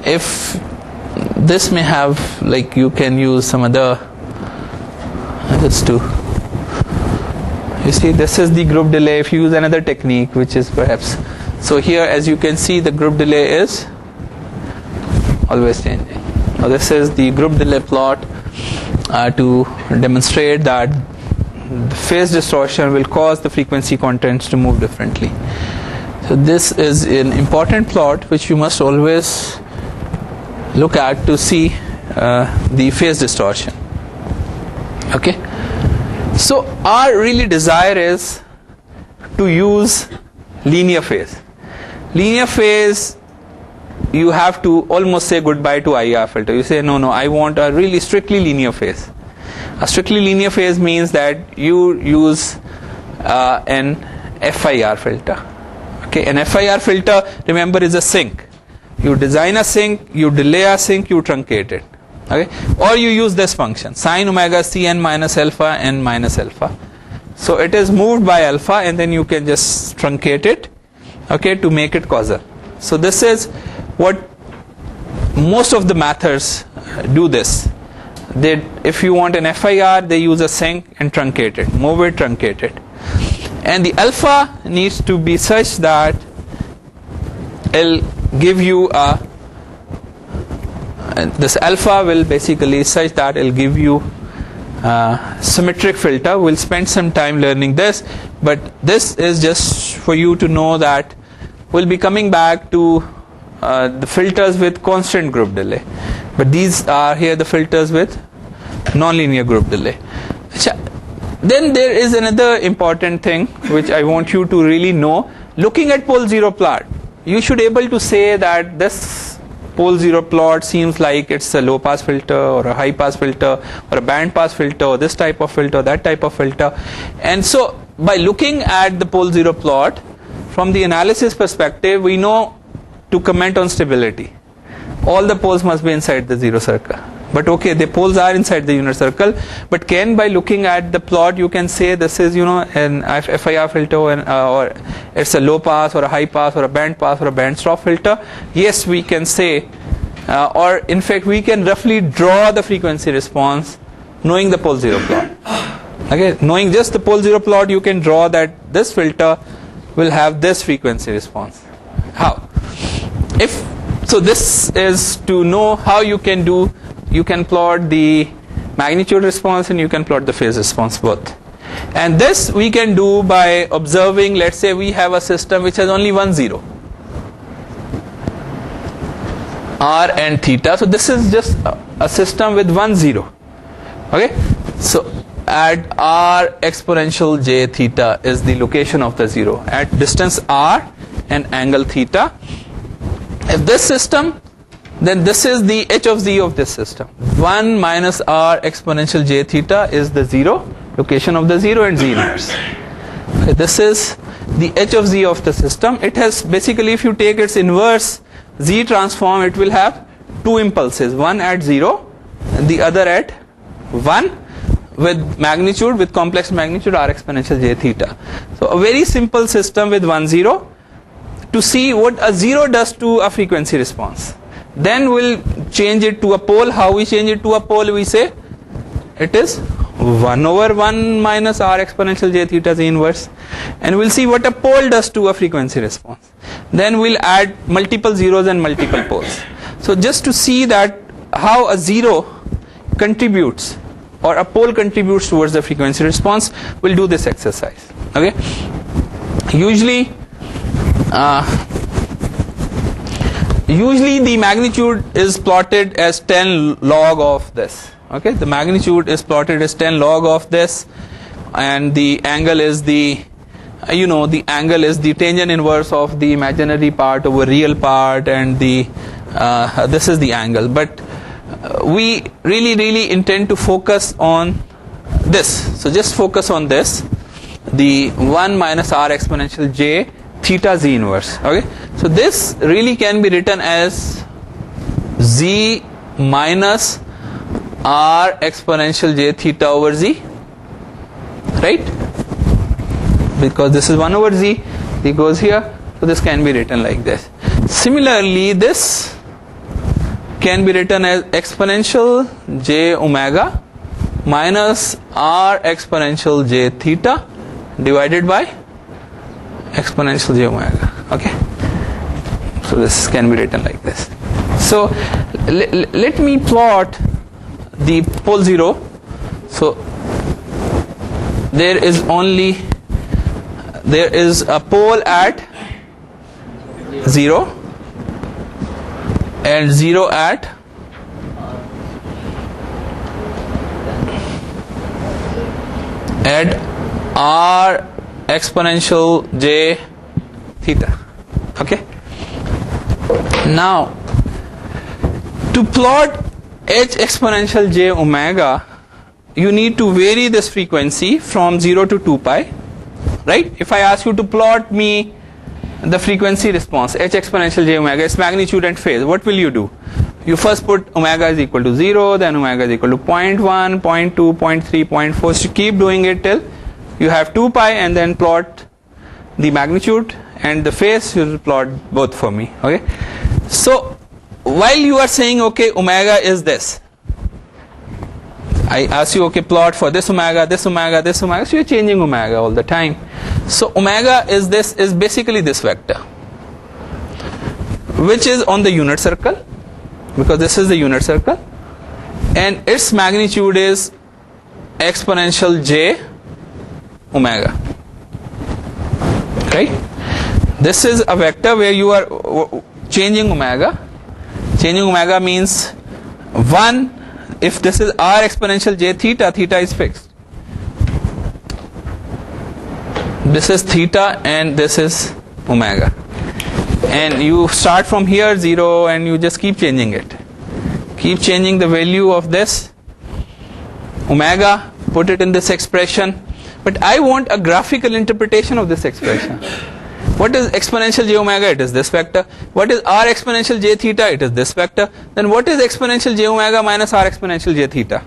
A: if this may have, like, you can use some other, just to, you see, this is the group delay. If you use another technique, which is perhaps, so here as you can see, the group delay is always changing. Now this is the group delay plot to demonstrate that the phase distortion will cause the frequency contents to move differently. So this is an important plot which you must always look at to see the phase distortion. Okay. So our really desire is to use linear phase. Linear phase, you have to almost say goodbye to IR filter. You say, no, I want a really strictly linear phase. A strictly linear phase means that you use an FIR filter. Okay, an FIR filter, remember, is a sink. You design a sink, you delay a sink, you truncate it. Okay, or you use this function, sine omega Cn minus alpha n minus alpha. So it is moved by alpha, and then you can just truncate it, okay, to make it causal. So this is what most of the methods do this. If you want an FIR, they use a sink and truncate it, move it, truncate it. And the alpha needs to be such that it'll give you this alpha will basically such that it'll give you symmetric filter. We'll spend some time learning this, but this is just for you to know that we'll be coming back to the filters with constant group delay, but these are here the filters with nonlinear group delay. Then there is another important thing which I want you to really know. Looking at pole zero plot, you should be able to say that this pole zero plot seems like it's a low pass filter or a high pass filter or a band pass filter or this type of filter, that type of filter. And so by looking at the pole zero plot from the analysis perspective, we know to comment on stability. All the poles must be inside the zero circle. But okay, the poles are inside the unit circle, but by looking at the plot you can say this is an FIR filter, or it's a low pass or a high pass or a band pass or a band stop filter. Yes, we can say, or in fact we can roughly draw the frequency response knowing the pole zero plot. Okay, knowing just the pole zero plot, you can draw that this filter will have this frequency response. How? So this is to know how you can do. You can plot the magnitude response and you can plot the phase response both. And this we can do by observing, let's say we have a system which has only one zero, r and theta. So this is just a system with one zero. Okay, so at r exponential j theta is the location of the zero at distance r and angle theta. If this system, then this is the h of z of this system. 1 minus r exponential j theta is the zero, location of the zero, and z inverse. Okay, this is the h of z of the system. It has basically, if you take its inverse z transform, it will have two impulses, one at 0 and the other at 1, with magnitude, with complex magnitude r exponential j theta. So a very simple system with 1 0 to see what a 0 does to a frequency response. Then we'll change it to a pole. How we change it to a pole? We say it is 1 over 1 minus r exponential j theta z inverse, and we'll see what a pole does to a frequency response. Then we'll add multiple zeros and multiple poles. So just to see that how a zero contributes or a pole contributes towards the frequency response, we'll do this exercise. Okay, usually the magnitude is plotted as 10 log of this. Okay, the magnitude is plotted as 10 log of this, and the angle is the angle is the tangent inverse of the imaginary part over real part, and the this is the angle. But we really intend to focus on this. So just focus on this, the 1 minus r exponential j theta z inverse. Okay, so this really can be written as z minus r exponential j theta over z, right? Because this is 1 over z, it goes here, so this can be written like this. Similarly, this can be written as exponential j omega minus r exponential j theta divided by exponential j omega. Okay, so this can be written like this. So let me plot the pole zero. So there is a pole at 0 and 0 at r exponential j theta. Okay, now to plot h exponential j omega, you need to vary this frequency from 0 to 2 pi, right? If I ask you to plot me the frequency response, h exponential j omega, its magnitude and phase, what will you do? You first put omega is equal to 0, then omega is equal to 0.1, 0.2, 0.3, 0.4, so keep doing it till you have 2 pi, and then plot the magnitude and the phase. You will plot both for me, okay? So while you are saying, okay, omega is this, I ask you, okay, plot for this omega, this omega, this omega, so you're changing omega all the time. So omega is this, is basically this vector, which is on the unit circle, because this is the unit circle, and its magnitude is exponential j omega, right? This is a vector where you are changing omega. Changing omega means 1, if this is r exponential j theta, theta is fixed. This is theta and this is omega. And you start from here 0 and you just keep changing it. Keep changing the value of this omega, put it in this expression. But I want a graphical interpretation of this expression. What is exponential j omega? It is this vector. What is r exponential j theta? It is this vector. Then what is exponential j omega minus r exponential j theta?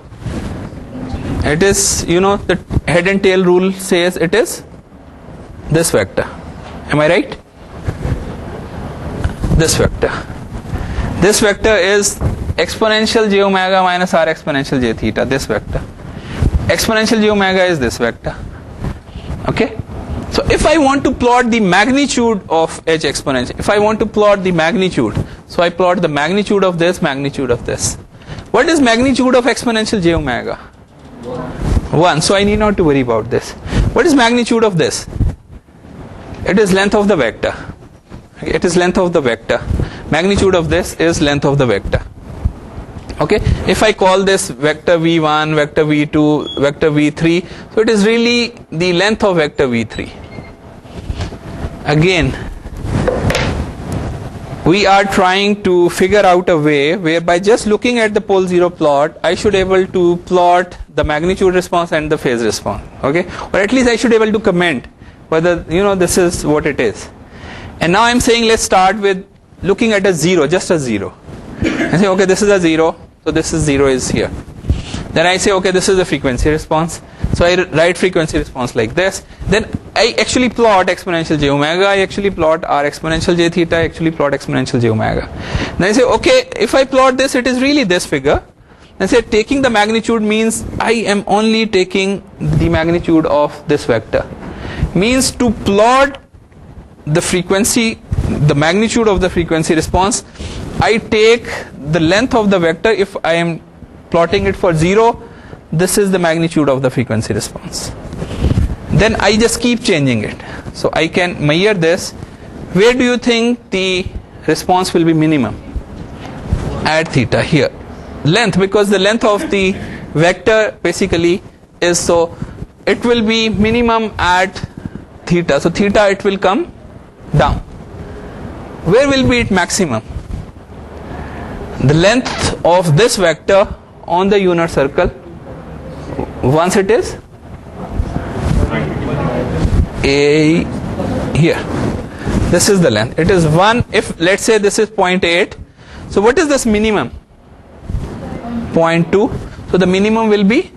A: It is, you know, the head and tail rule says it is this vector. Am I right? This vector. This vector is exponential j omega minus r exponential j theta. This vector. Exponential j omega is this vector. Okay? So if I want to plot the magnitude of h exponential, if I want to plot the magnitude, so I plot the magnitude of this, magnitude of this. What is magnitude of exponential j omega? 1. So I need not to worry about this. What is magnitude of this? It is length of the vector. It is length of the vector. Magnitude of this is length of the vector. Okay, if I call this vector v1, vector v2, vector v3, so it is really the length of vector v3. Again, we are trying to figure out a way where by just looking at the pole 0 plot, I should able to plot the magnitude response and the phase response. Okay, or at least I should able to comment whether, you know, this is what it is. And now I'm saying let's start with looking at a 0, just a 0. I say, okay, this is a 0. So this is 0 is here. Then I say, okay, this is the frequency response. So I write frequency response like this. Then I actually plot exponential j omega. I actually plot r exponential j theta. I actually plot exponential j omega. Then I say, okay, if I plot this, it is really this figure. Then I say, taking the magnitude means I am only taking the magnitude of this vector. Means to plot the frequency, the magnitude of the frequency response, I take the length of the vector. If I am plotting it for 0, this is the magnitude of the frequency response. Then I just keep changing it. So I can measure this. Where do you think the response will be minimum? At theta, here. Length, because the length of the vector basically is, so it will be minimum at theta. So theta, it will come down. Where will be it maximum? The length of this vector on the unit circle, once it is a here, this is the length. It is 1. If let's say this is 0.8, so what is this minimum? 0.2. So the minimum will be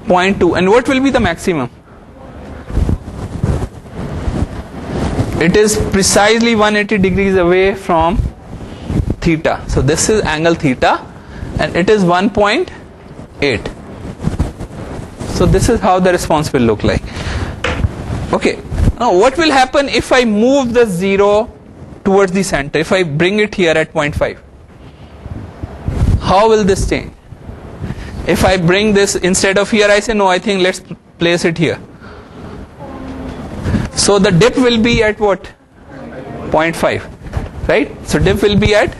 A: 0.2. And what will be the maximum? It is precisely 180 degrees away from theta. So this is angle theta and it is 1.8. So this is how the response will look like. Okay, now what will happen if I move the 0 towards the center? If I bring it here at 0.5, how will this change? If I bring this instead of here, I say no, I think let's place it here. So the dip will be at what? 0.5, right? So dip will be at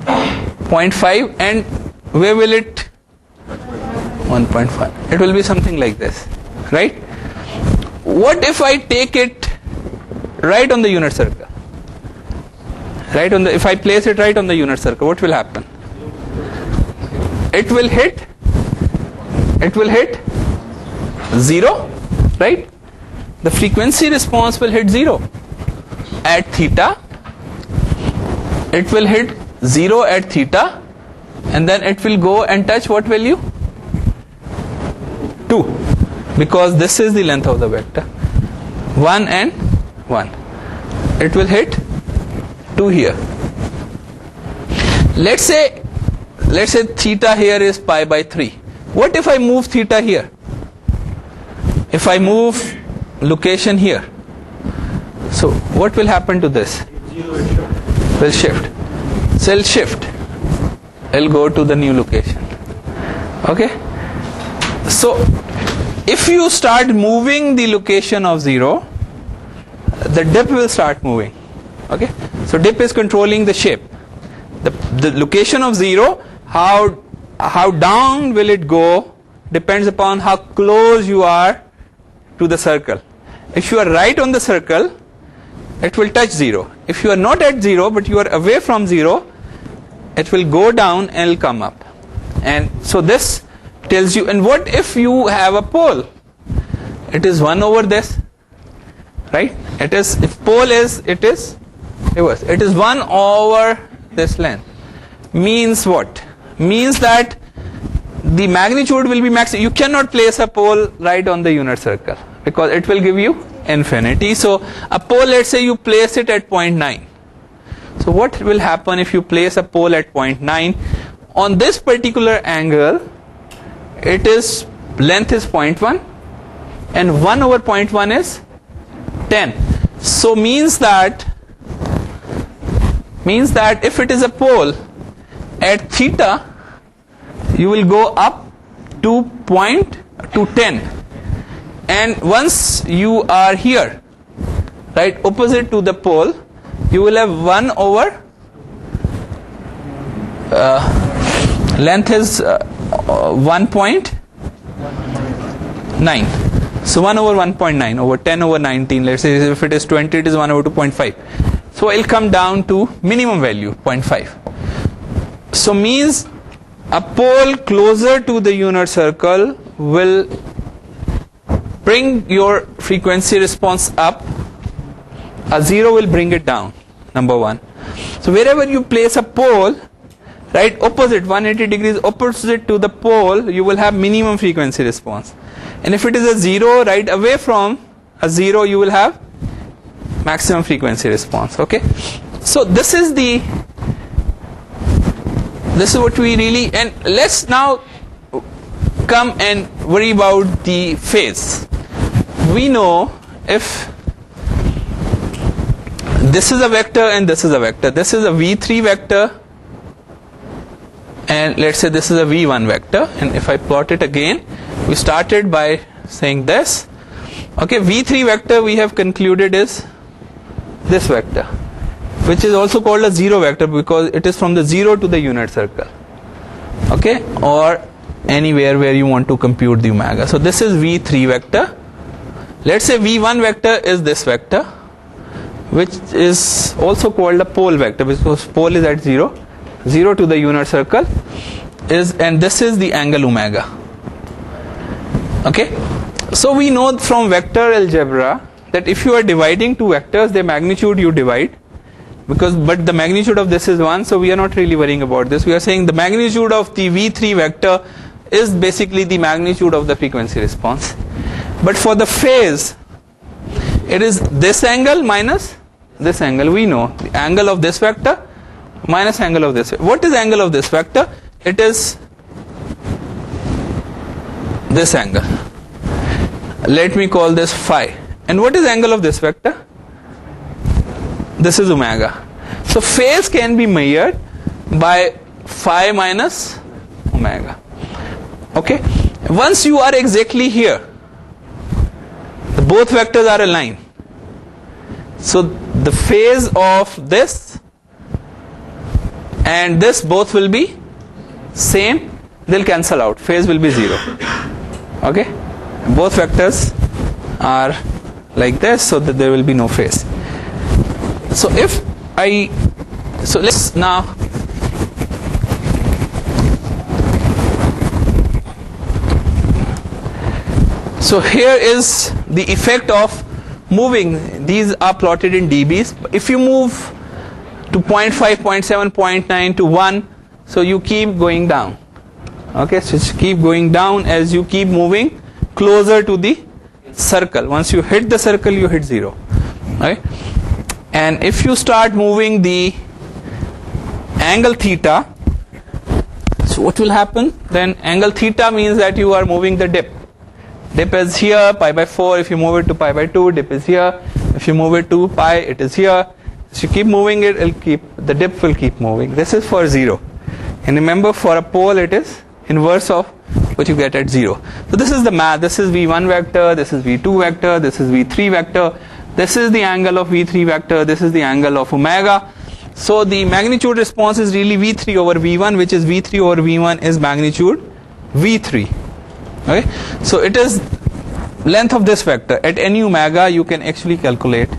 A: 0.5 and where will it? 1.5. It will be something like this, right? What if I take it right on the unit circle? Right on the, if I place it right on the unit circle, what will happen? It will hit 0, right? the frequency response will hit 0 at theta. It will hit 0 at theta, and then it will go and touch what value? 2, because this is the length of the vector. 1 and 1. It will hit 2 here. Let's say theta here is pi by 3. What if I move theta here? If I move location here, so what will happen to this? Will shift. So it'll shift. It'll go to the new location. Okay? So if you start moving the location of 0, the dip will start moving. Okay? So dip is controlling the shape. The location of 0, how down will it go depends upon how close you are to the circle. If you are right on the circle, it will touch 0. If you are not at 0 but you are away from 0, it will go down and it will come up. And so this tells you. And what if you have a pole? It is 1 over this, right? It is, if pole is, it is reverse. It is 1 over this length. Means what? Means that the magnitude will be max. You cannot place a pole right on the unit circle because it will give you infinity. So a pole, let's say you place it at 0.9. So what will happen if you place a pole at 0.9? On this particular angle, it is, length is 0.1 and 1 over 0.1 is 10. So means that if it is a pole at theta, you will go up to 10, and once you are here, right, opposite to the pole, you will have 1 over length is 1.9. So 1 over 1.9 over 10 over 19. Let's say if it is 20, it is 1 over 2.5. So it will come down to minimum value 0.5. So means a pole closer to the unit circle will bring your frequency response up. A 0 will bring it down, number 1. So wherever you place a pole, right, opposite, 180 degrees opposite to the pole, you will have minimum frequency response. And if it is a 0, right away from a 0, you will have maximum frequency response. Okay? So this is what we really, and let's now come and worry about the phase. We know if this is a vector and this is a vector, this is a V3 vector, and let's say this is a V1 vector, and if I plot it again, we started by saying this. Okay, V3 vector we have concluded is this vector, which is also called a 0 vector because it is from the 0 to the unit circle. Okay, or anywhere where you want to compute the omega. So this is V3 vector. Let's say V1 vector is this vector, which is also called a pole vector because pole is at 0 to the unit circle is, and this is the angle omega. Okay, so we know from vector algebra that if you are dividing two vectors, their magnitude you divide, but the magnitude of this is 1, so we are not really worrying about this. We are saying the magnitude of the V3 vector is basically the magnitude of the frequency response. But for the phase, it is this angle minus this angle. We know the angle of this vector minus angle of this. What is angle of this vector? It is this angle. Let me call this phi. And what is angle of this vector? This is omega. So phase can be measured by phi minus omega. Okay. Once you are exactly here, both vectors are aligned. So the phase of this and this both will be same. They'll cancel out. Phase will be 0. Okay. Both vectors are like this, so that there will be no phase. So let's now so here is the effect of moving, these are plotted in dBs. If you move to 0.5, 0.7, 0.9 to 1, so you keep going down. Okay, so just keep going down as you keep moving closer to the circle. Once you hit the circle, you hit 0. Right? And if you start moving the angle theta, so what will happen? Then angle theta means that you are moving the dip. Dip is here, pi by 4. If you move it to pi by 2, dip is here. If you move it to pi, it is here. So you keep moving it, the dip will keep moving. This is for 0. And remember, for a pole, it is inverse of what you get at 0. So this is the math. This is V1 vector, this is V2 vector, this is V3 vector. This is the angle of V3 vector, this is the angle of omega. So the magnitude response is really V3 over V1, which is V3 over V1 is magnitude V3. Okay, so it is length of this vector. At any omega, you can actually calculate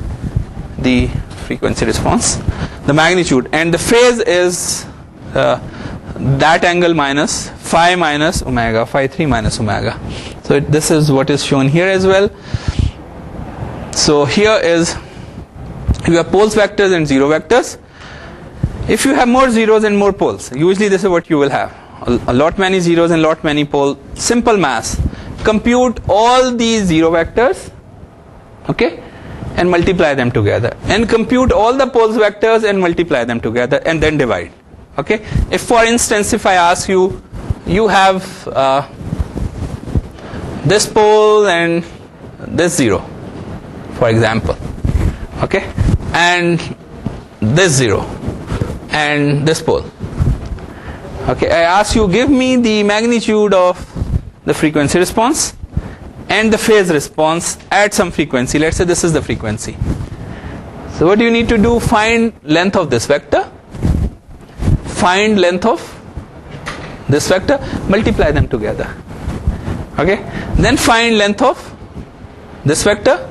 A: the frequency response, the magnitude, and the phase is that angle minus phi minus omega, phi 3 minus omega. So this is what is shown here as well. So here is, you have poles vectors and zero vectors. If you have more zeros and more poles, usually this is what you will have. A lot many zeros and lot many poles. Simple math. Compute all these zero vectors, okay, and multiply them together. And compute all the poles vectors and multiply them together, and then divide. Okay. If for instance, if I ask you, you have this pole and this zero, for example, okay, and this zero and this pole. Okay, I ask you, give me the magnitude of the frequency response and the phase response at some frequency. Let's say this is the frequency. So what do you need to do? Find length of this vector, find length of this vector, multiply them together. Okay, then find length of this vector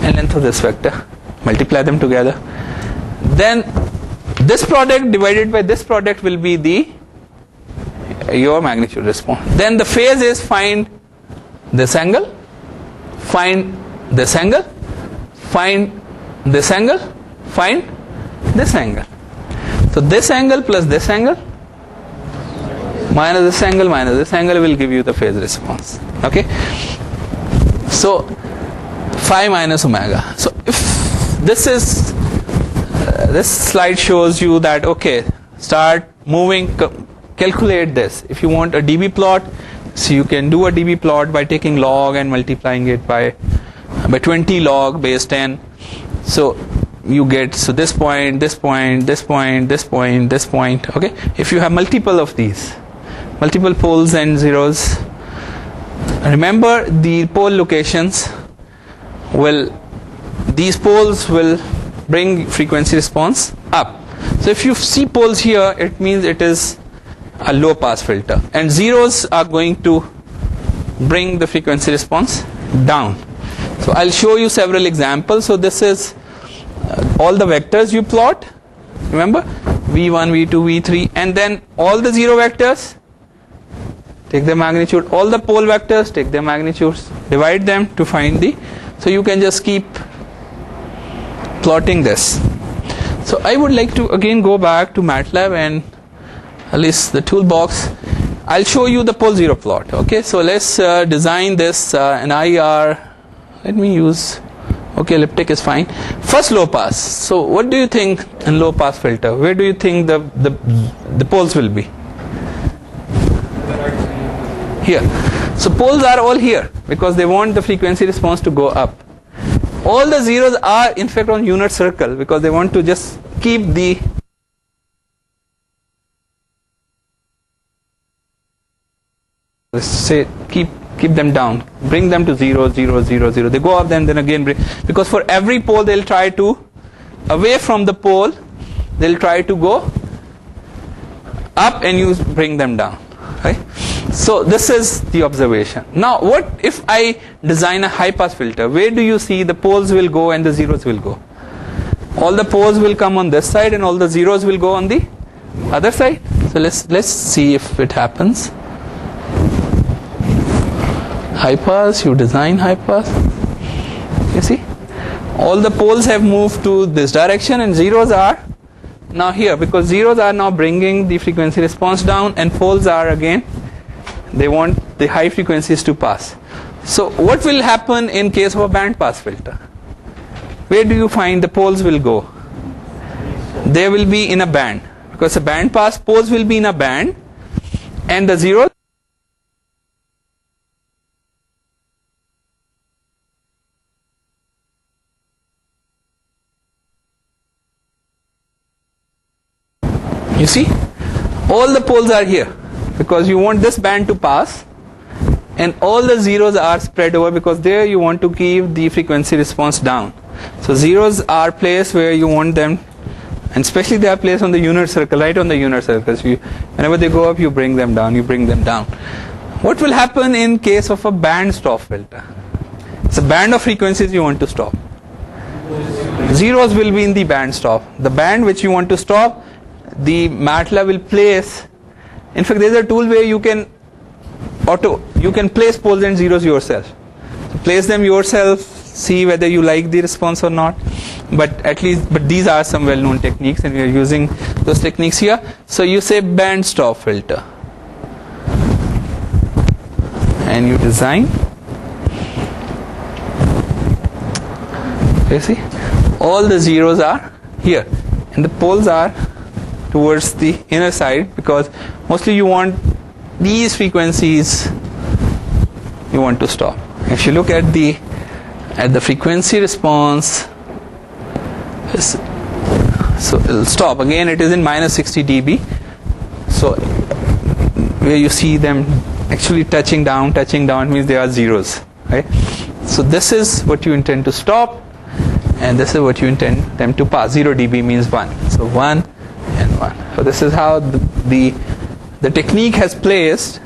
A: and length of this vector, multiply them together. Then this product divided by this product will be your magnitude response. Then the phase is find this angle, find this angle, find this angle, find this angle. So this angle plus this angle minus this angle will give you the phase response. Okay, so phi minus omega. So if this is this slide shows you that, okay, start moving, calculate this. If you want a dB plot, so you can do a dB plot by taking log and multiplying it by 20 log base 10. So you get, so this point, this point, this point, this point, this point. Okay, if you have multiple of these, multiple poles and zeros, remember the pole locations will, these poles will bring frequency response up. So if you see poles here, it means it is a low pass filter, and zeros are going to bring the frequency response down. So I'll show you several examples. So this is all the vectors you plot, remember, V1, V2, V3, and then all the zero vectors, take their magnitude, all the pole vectors, take their magnitudes, divide them to find the, so you can just keep plotting this. So I would like to again go back to MATLAB and at least the toolbox. I'll show you the pole zero plot. Okay, so let's design this an IR. Let me use, okay, elliptic is fine. First low pass. So what do you think in low pass filter? Where do you think the poles will be? Here. So poles are all here because they want the frequency response to go up. All the zeros are in fact on unit circle because they want to just keep the keep them down, bring them to 0, 0, 0, 0. They go up, then again bring, because for every pole they'll try to, away from the pole, they'll try to go up and you bring them down. Right? So this is the observation. Now what if I design a high pass filter? Where do you see the poles will go and the zeros will go? All the poles will come on this side and all the zeros will go on the other side. So let's see if it happens. High pass, you design high pass. You see, all the poles have moved to this direction and zeros are now here, because zeros are now bringing the frequency response down, and poles are again, they want the high frequencies to pass. So what will happen in case of a band pass filter? Where do you find the poles will go? They will be in a band, because the band pass poles will be in a band, and the zeros you see, all the poles are here because you want this band to pass, and all the zeros are spread over because there you want to keep the frequency response down. So zeros are placed where you want them, and especially they are placed on the unit circle, right on the unit circles. Whenever they go up, you bring them down, you bring them down. What will happen in case of a band stop filter? It's a band of frequencies you want to stop. Zeros will be in the band stop. The band which you want to stop, the MATLAB will place. In fact, there is a tool where you can place poles and zeros yourself. So place them yourself, see whether you like the response or not. But these are some well-known techniques, and we are using those techniques here. So you say band stop filter, and you design. You see, all the zeros are here, and the poles are towards the inner side, because mostly you want these frequencies you want to stop. If you look at the frequency response, so it'll stop again. It is in minus 60 dB. So where you see them actually touching down means they are zeros, right? So this is what you intend to stop, and this is what you intend them to pass. 0 dB means 1. So 1 and 1. So this is how the technique has placed.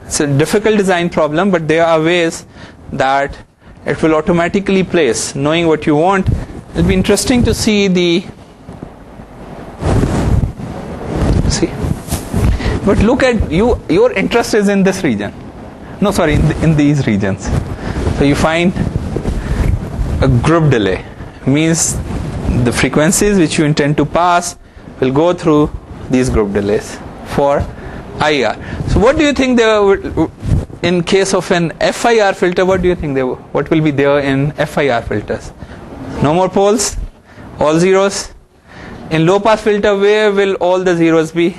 A: It's a difficult design problem, but there are ways that it will automatically place, knowing what you want. It'll be interesting to see but look at your interest is in this region. No, sorry, in these regions. So you find a group delay, means the frequencies which you intend to pass will go through these group delays for IR. So what do you think in case of an FIR filter? What do you think what will be there in FIR filters? No more poles, all zeros. In low pass filter, where will all the zeros be?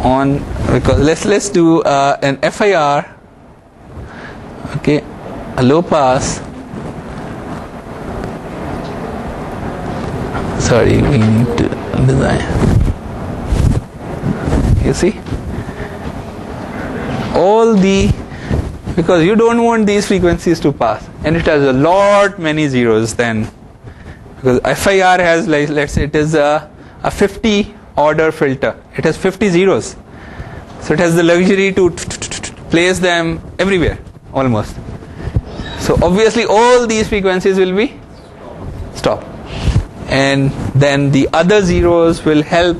A: On, because let's do an FIR. Okay, a low pass. Sorry, we need to design. You see, because you don't want these frequencies to pass, and it has many zeros then, because FIR has, like, let's say it is a 50 order filter, it has 50 zeros, so it has the luxury to place them everywhere almost. So obviously all these frequencies will be stopped, and then the other zeros will help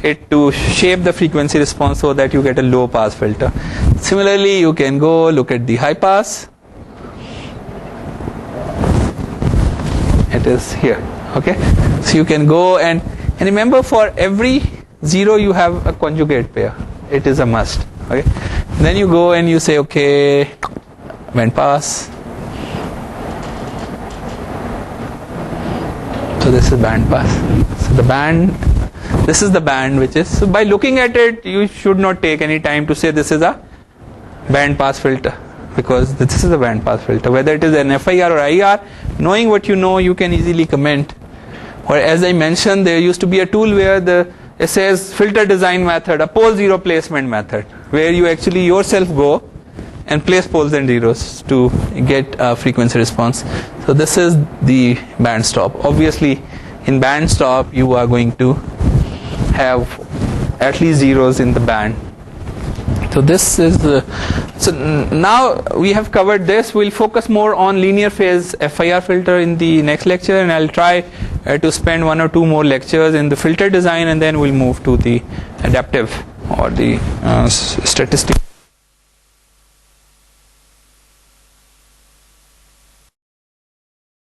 A: it to shape the frequency response so that you get a low pass filter. Similarly, you can go look at the high pass. It is here. Okay, so you can go and remember, for every zero you have a conjugate pair. It is a must. Okay, then you go and you say, okay, band pass. So this is band pass. So this is the band which is, so by looking at it, you should not take any time to say this is a band pass filter, because this is a band pass filter. Whether it is an FIR or IR, knowing what you know, you can easily comment. Or as I mentioned, there used to be a tool where it says filter design method, a pole zero placement method, where you actually yourself go and place poles and zeros to get a frequency response. So this is the band stop. Obviously, in band stop, you are going to have at least zeros in the band. So this is so now we have covered this. We'll focus more on linear phase FIR filter in the next lecture, and I'll try to spend 1 or 2 more lectures in the filter design, and then we'll move to the adaptive or the statistics.